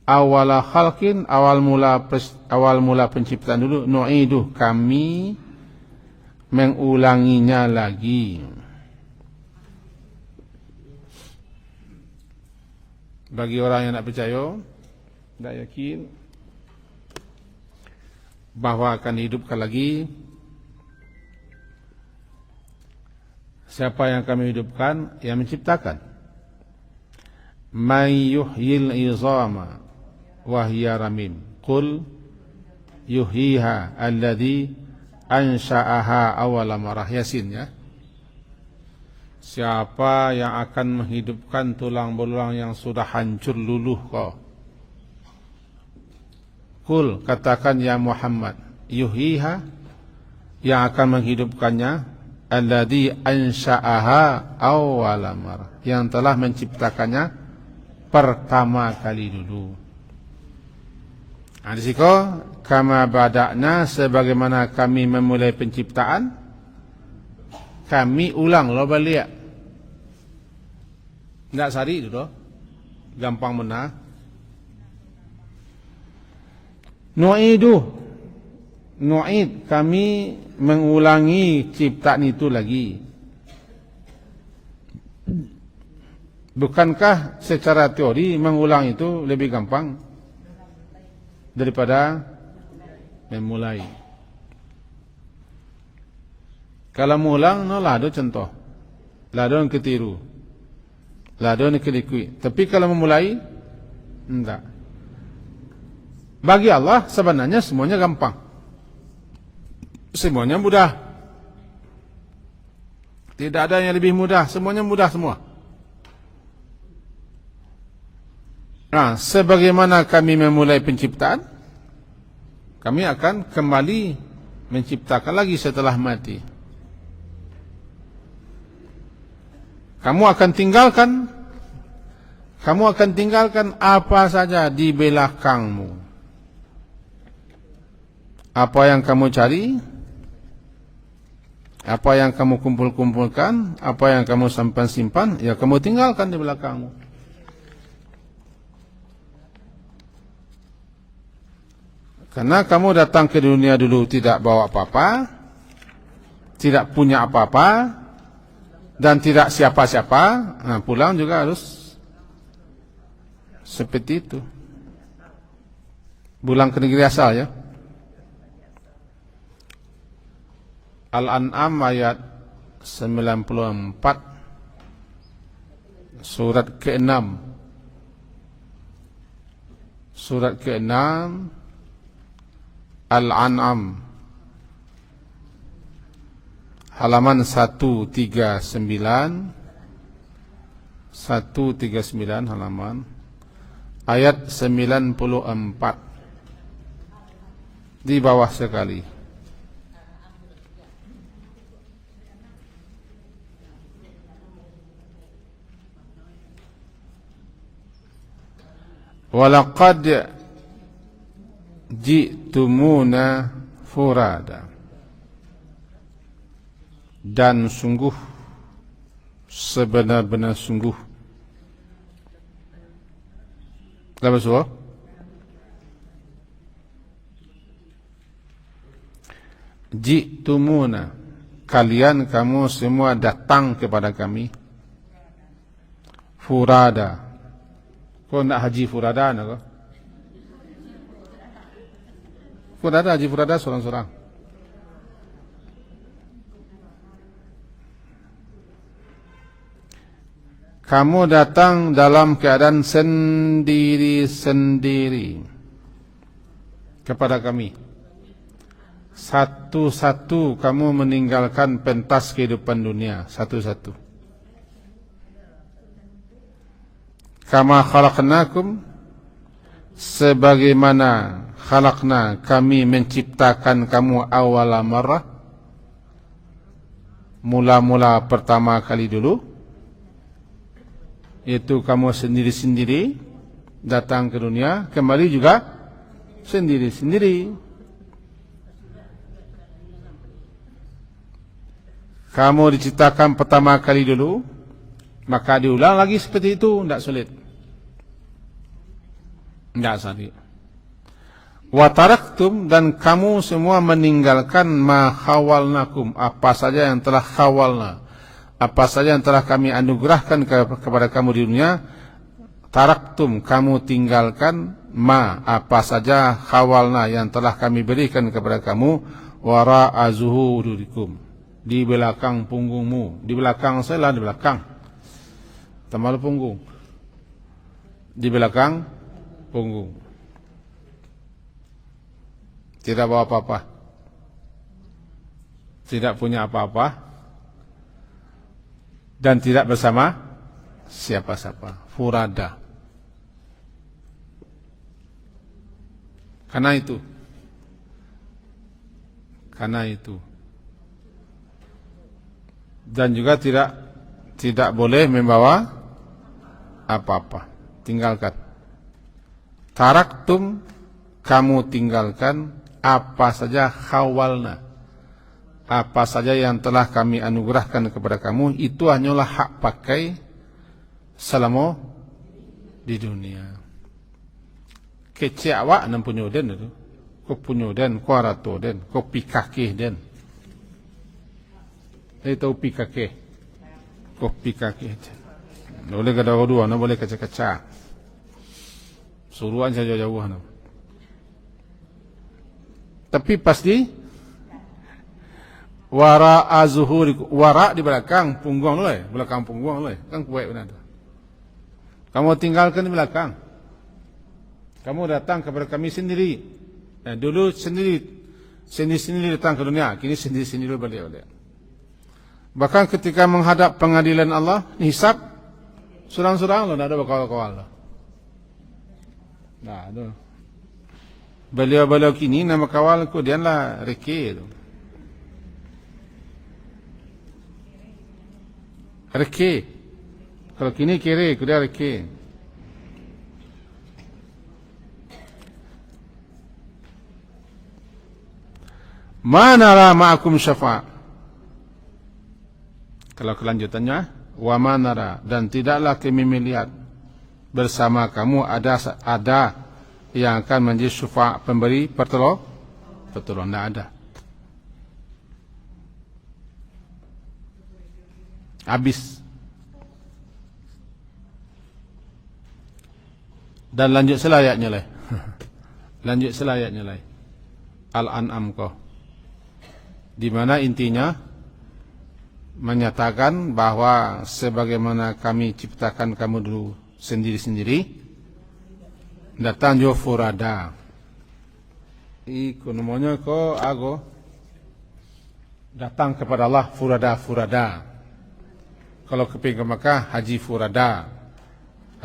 awala khalqin, awal mula penciptaan dulu, nu'iduh, kami mengulanginya lagi. Bagi orang yang tak percaya, tak yakin bahwa akan dihidupkan lagi, siapa yang kami hidupkan? Yang menciptakan. May yuhyil izama wa hiya ramim. Qul yuhyiha alladhi ansha'aha awwala marrah. Yasin, ya. Siapa yang akan menghidupkan tulang belulang yang sudah hancur luluh kau? Qul, katakan ya Muhammad, yuhyiha, yang akan menghidupkannya, alladzi ansha'aha awwala marrah, yang telah menciptakannya pertama kali dulu. Di situ kama bada'na, sebagaimana kami memulai penciptaan, kami ulang lo balik. Enggak sari itu doh. Gampang benar. Nu'id, kami mengulangi ciptaan itu lagi. Bukankah secara teori mengulang itu lebih gampang daripada memulai? Kalau mengulang, no lah ada contoh, lah ada yang ketiru, lah ada yang kelikui. Tapi kalau memulai, enggak. Bagi Allah sebenarnya semuanya gampang, semuanya mudah. Tidak ada yang lebih mudah, semuanya mudah semua. Nah, sebagaimana kami memulai penciptaan, kami akan kembali menciptakan lagi setelah mati. Kamu akan tinggalkan apa saja di belakangmu. Apa yang kamu cari, apa yang kamu kumpulkan, apa yang kamu simpan, ya kamu tinggalkan di belakangmu. Karena kamu datang ke dunia dulu tidak bawa apa-apa, tidak punya apa-apa, dan tidak siapa-siapa. Nah, pulang juga harus seperti itu. Pulang ke negeri asal, ya. Al-An'am ayat 94, surat ke-6. Surat ke-6 Al-An'am halaman 139 halaman ayat 94 di bawah sekali. Walaqad ji'tumuna furada, dan sungguh, sebenar-benar sungguh. Apa surah? Ji'tumuna, kalian, kamu semua datang kepada kami. Furada, kau nak haji furada nak kau? Furada, haji furada seorang-seorang. Kamu datang dalam keadaan sendiri-sendiri kepada kami. Satu-satu kamu meninggalkan pentas kehidupan dunia, satu-satu. Kama khalaqnakum, sebagaimana khalaqna, kami menciptakan kamu awala marrah, mula-mula pertama kali dulu, yaitu kamu sendiri-sendiri datang ke dunia, kembali juga sendiri-sendiri. Kamu diciptakan pertama kali dulu, maka diulang lagi seperti itu, tidak sulit. Enggak sadi. Wa taraktum, dan kamu semua meninggalkan ma khawalnakum, apa saja yang telah khawalna, apa saja yang telah kami anugerahkan kepada kamu di dunia. Taraktum, kamu tinggalkan ma, apa saja khawalna yang telah kami berikan kepada kamu, wara'a zuhurikum, di belakang punggungmu. Di belakang saya lah, di belakang tambah punggung, di belakang punggung. Tidak bawa apa-apa, tidak punya apa-apa, dan tidak bersama siapa-siapa. Furada. Karena itu, dan juga tidak boleh membawa apa-apa. Tinggalkan. Taraktum, kamu tinggalkan apa saja khawalna, apa saja yang telah kami anugerahkan kepada kamu, itu hanyalah hak pakai selama di dunia. Kecik awak nan punya den itu, ko punya den, ko arato den, ko pikake den. Itu pikake, ko pikake. Boleh kada dua, na boleh kaca-kaca. Suruhan saja jauh na. Tapi pasti wara azhurikum, wara di belakang punggung lo, belakang punggung lo, kan kuat benar. Kamu tinggalkan di belakang. Kamu datang kepada kami sendiri. Dulu sendiri datang ke dunia, kini sendiri balik. Bahkan ketika menghadap pengadilan Allah, hisab surang-surang lo, tidak ada bakal-bakal lo. Nah, ada. Beliau kini nama kawal ko dian lah reke tu. Reke. Kalau kini kere, ko dia reke. Ma nara ma'akum syafa'. Kalau kelanjutannya, wa ma nara, dan tidaklah kami melihat bersama kamu ada yang akan menjadi syafa' pemberi pertolongan, tidak ada. Habis. Dan lanjut selayaknya lah. Lanjut selayaknya lah. Al-An'am kau. Di mana intinya menyatakan bahwa sebagaimana kami ciptakan kamu dulu sendiri-sendiri, datang jo furada. Iko namanya ko ago datang kepada Allah furada. Kalau keping ke Makkah haji furada.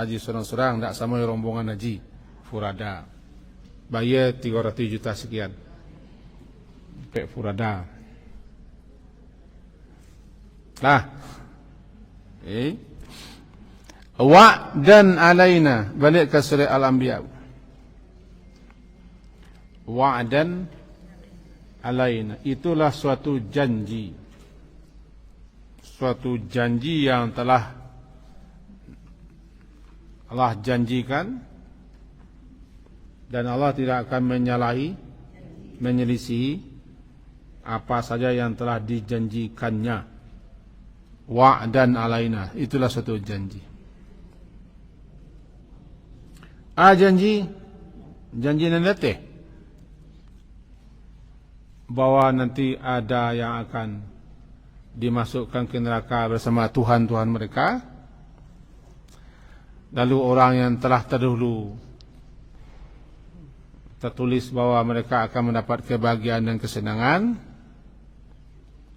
Haji sorang-sorang, tidak sama rombongan haji furada. Bayar 300 juta sekian. Pek furada. Lah. Wa'dan alaina, balik ke surah Al-Anbiya. Wa'dan alaina, itulah suatu janji. Suatu janji yang telah Allah janjikan, dan Allah tidak akan menyelisihi apa saja yang telah dijanjikannya. Wa'dan alaina, itulah suatu janji. Janji nanti bahwa nanti ada yang akan dimasukkan ke neraka bersama Tuhan-Tuhan mereka. Lalu orang yang telah terdahulu tertulis bahwa mereka akan mendapat kebahagiaan dan kesenangan.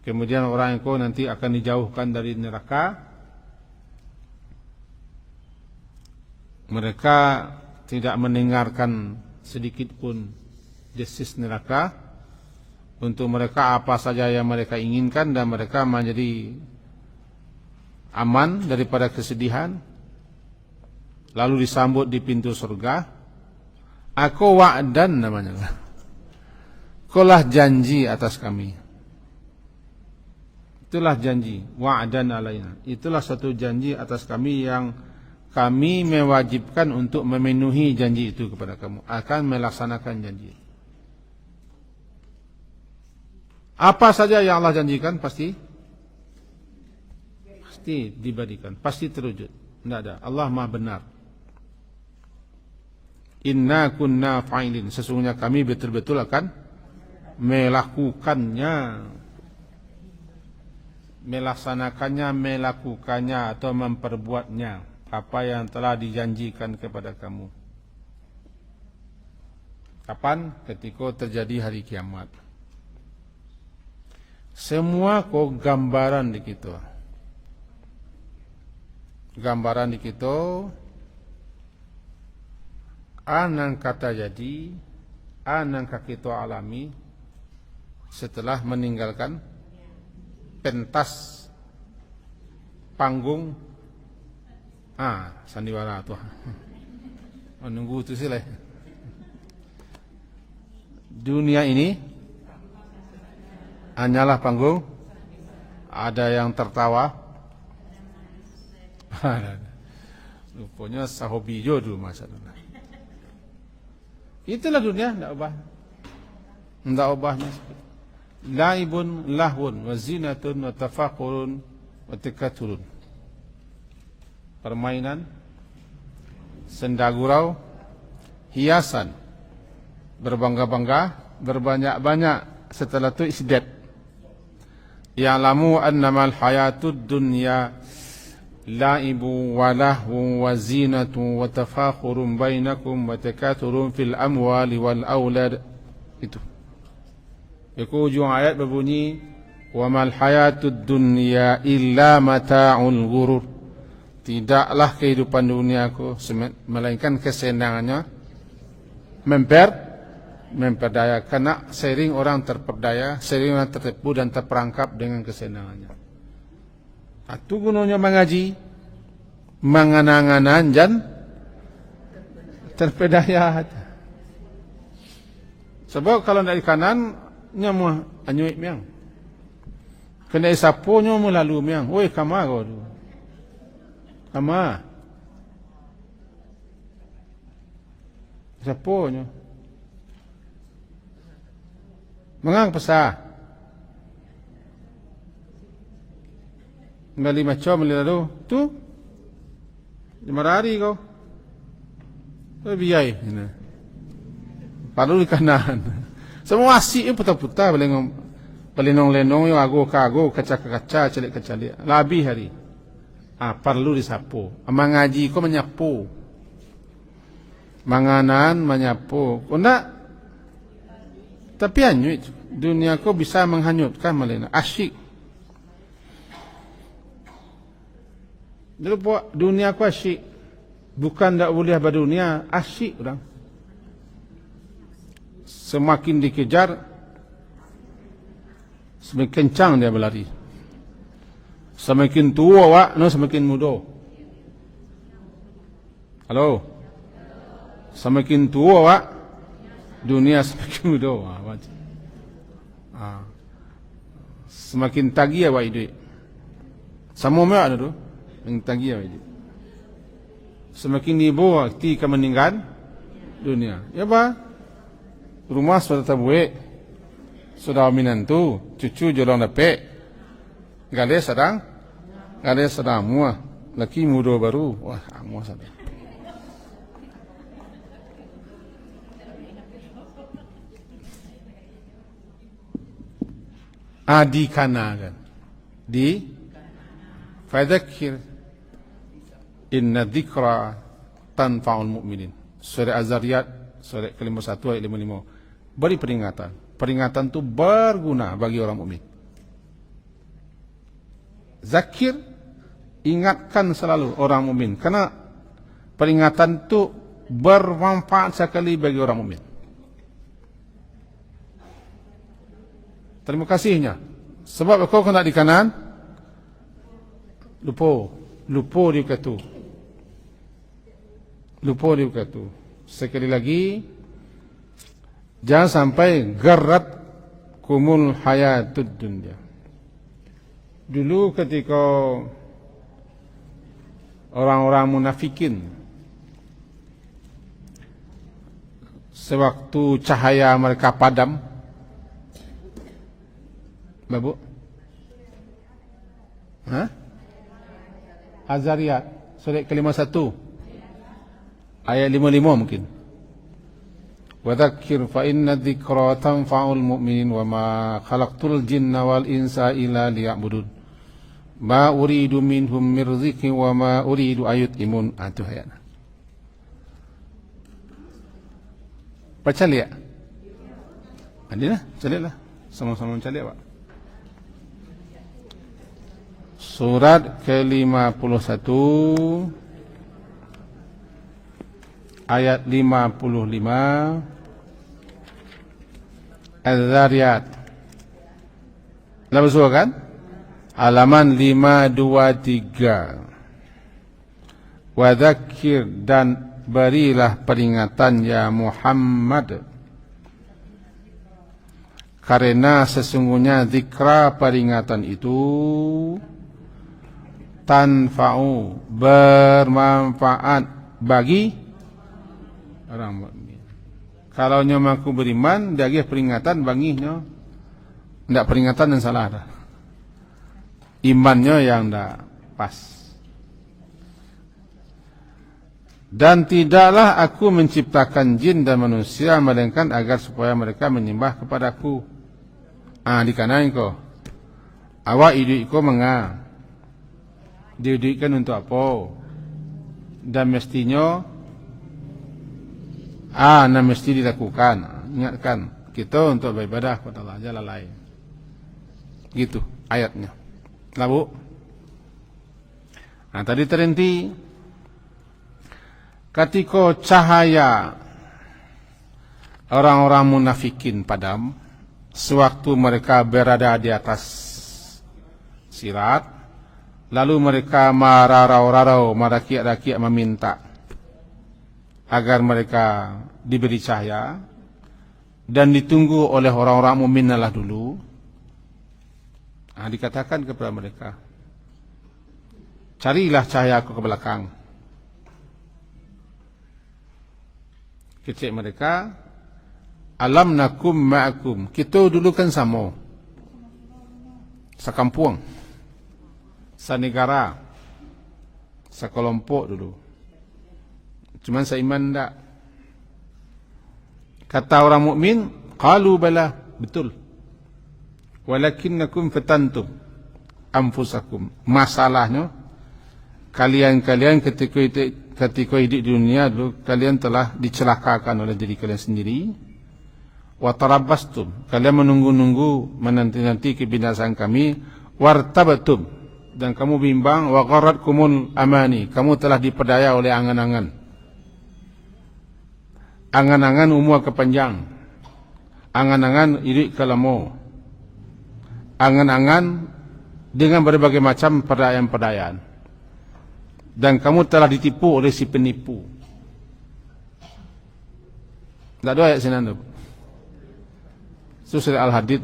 Kemudian orang yang nanti akan dijauhkan dari neraka. Mereka tidak mendengarkan sedikit pun desis neraka. Untuk mereka apa saja yang mereka inginkan, dan mereka menjadi aman daripada kesedihan. Lalu disambut di pintu surga. Aku wa'dan namanya. Kaulah janji atas kami. Itulah janji. Wa'dan alaina. Itulah satu janji atas kami yang kami mewajibkan untuk memenuhi janji itu kepada kamu, akan melaksanakan janji. Apa saja yang Allah janjikan pasti diberikan, pasti terwujud. Tidak ada. Allah Maha benar. Inna kunna fa'ilin. Sesungguhnya kami betul-betul akan melakukannya, melakukannya atau memperbuatnya apa yang telah dijanjikan kepada kamu. Kapan? Ketika terjadi hari kiamat. Semua gambaran di kita. Gambaran di kita, anang kata jadi, anang kita alami setelah meninggalkan pentas panggung sandiwara tu. Menunggu tu sila. Dunia ini hanyalah panggung. Ada yang tertawa. Rupanya sahobi jo dulu masa dulu. Itulah dunia, tidak ubah. Tidak ubahnya. Laibun lahun wa zinatun wa tafaqurun wa takaturun. Permainan, senda gurau, hiasan, berbangga-bangga, berbanyak-banyak, setelah itu isdat. Ya'lamu annamal hayatud dunya la'ibu wa lahu wa zinatu wa tafakhurun bainakum wa takathurun fil amwali wal aulad. Itu. Ujung ayat berbunyi wa mal hayatud dunya illa mata'ul ghurur. Tidaklah kehidupan duniaku melainkan kesenangannya memperdaya. Karena sering orang terperdaya, sering orang tertipu dan terperangkap dengan kesenangannya. Itu gunanya mengaji, menganang-anang dan terpedaya. Sebab kalau dari kanan nyamu anyuik miang, kena isapo nyamu lalu miang. Oi kama kau tu, kama isapo nyamu mengang pesah. Ngali macam lalu tu 5 hari kau biai palu di kanan semua asik putar-putar palinong lenong yo ago kago kaca-kaca celik-celik labi hari perlu disapu mengaji ko menyapu manganan menyapu ndak tapi hanyut dunia ko bisa menghanyutkan malena asyik. Dulu dunia ku asyik. Bukan tak boleh berdunia, asyik orang. Semakin dikejar, semakin kencang dia berlari. Semakin tua semakin muda. Halo. Semakin tua dunia semakin muda. Semakin tagih awak hidup. Sama mak ada tu. Mengtagi apa itu? Semakin dibawa ketika meninggal dunia. Ya ba? Rumah sudah terbuat, sudah minantu, cucu jodoh dapat. Gale sedang muah. Laki muda baru, wah muah sedang. Adikana kan? Fadzakir inna dzikra tanfa'ul mu'minin. Surah Az-Zariyat, surah ke-51 ayat 55. Beri peringatan. Peringatan itu berguna bagi orang mukmin. Zakir, ingatkan selalu orang mukmin, karena peringatan itu bermanfaat sekali bagi orang mukmin. Terima kasihnya. Sebab kau kena di kanan, lupa dia kata. Lupa dia kata. Sekali lagi, jangan sampai garat kumul hayatud dunya. Dulu ketika orang-orang munafikin sewaktu cahaya mereka padam. Babu? Hah? Az-Zariyat surat ke-51 ayat 55 mungkin. Wa dzakir fa inna dzikra tanfa'ul mu'minin wa ma khalaqtul jinna wal insa illa liya'budun ma uridu minhum min rizqin wa ma uridu ayut'imun. Itu ayatnya. Baca lihat. Adilah, carilah. Sama-sama mencari Pak. Surat ke-51 ayat 55 Az-Zariyat. Lalu kan? Halaman 523. Wa dzakir, dan berilah peringatan ya Muhammad, karena sesungguhnya zikra peringatan itu tanfa'u bermanfaat bagi orang mukmin. Kalau nya mengaku beriman, dia peringatan baginya. Ndak peringatan yang salah dah. Imannya yang ndak pas. Dan tidaklah aku menciptakan jin dan manusia melainkan agar supaya mereka menyembah kepadaku. Di kanan kau. Awak hidup kau menga. Dihidupkan untuk apa? Dan mestinya mesti dilakukan. Ingatkan kita untuk beribadah kepada Allah Jalla lain. Gitu ayatnya. Lalu tadi terhenti ketika cahaya orang-orang munafikin padam sewaktu mereka berada di atas sirat, lalu mereka mararau-rarau, marakiak-rakiak meminta agar mereka diberi cahaya dan ditunggu oleh orang-orang mukmin lah dulu. Dikatakan kepada mereka, carilah cahaya aku ke belakang. Kecik mereka, alam nakum ma'akum, kita dulu kan sama, sekampung, senegara, sekelompok dulu. Cuman seiman tak. Kata orang mukmin, qalu bala, betul. Walakinnakum fatantum anfusakum. Masalahnya, kalian ketika hidup di dunia dulu, kalian telah dicelakakan oleh diri kalian sendiri. Wa tarabbastum, kalian menunggu-nunggu, menanti-nanti kebinasaan kami. Wartabatum, dan kamu bimbang. Wa gharratkumul amani, kamu telah diperdaya oleh angan-angan. Angan-angan umur kepanjang, angan-angan hidup kelamo, angan-angan dengan berbagai macam perdayaan-perdayaan, dan kamu telah ditipu oleh si penipu. Tak ada ayat sini. Surah Al-Hadid.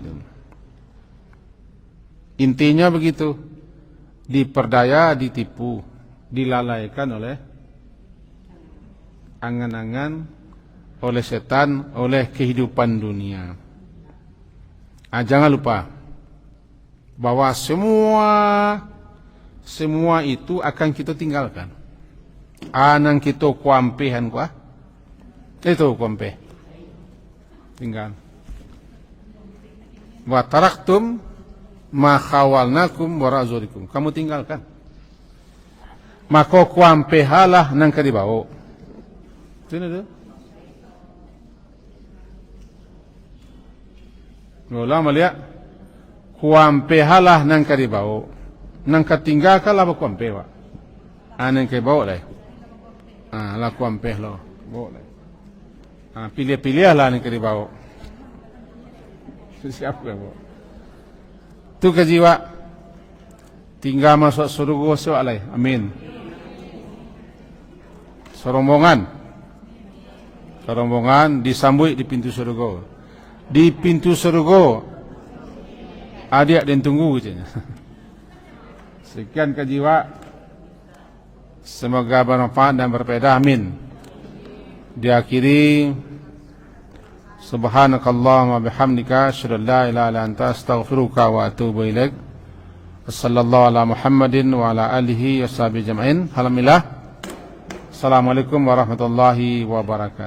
Intinya begitu. Diperdaya, ditipu, dilalaikan oleh angan-angan, oleh setan, oleh kehidupan dunia. Jangan lupa bahwa semua itu akan kita tinggalkan. Nang kita kuampehan kuah, itu kuampe, tinggal. Wa taraktum ma khawalnakum wa razurikum, kamu tinggalkan. Maka kuampehalah nang kadibawo. Sini tu. Ulama lihat, kuampehalah nang kadibawo, nang katinggalkanlah kuampe wa. Nang kadibawo lah. Lah kuampe lo, bawo lah. Pilih-pilihlah nang kadibawo. Siapa bawo? Tu kejiwa tinggal masuk surga soalai. Amin. Serombongan disambut di pintu surga. Di pintu surga adik dan tunggu katanya. Sekian kejiwa Semoga bermanfaat dan berfaedah. Amin. Diakhiri, subhanakallahumma bihamdika asyhadu an la ilaha illa anta astaghfiruka wa atubu ilaik. Wassallallahu ala Muhammadin wa ala alihi washabihi jama'in. Alhamdulillah. Assalamualaikum warahmatullahi wabarakatuh.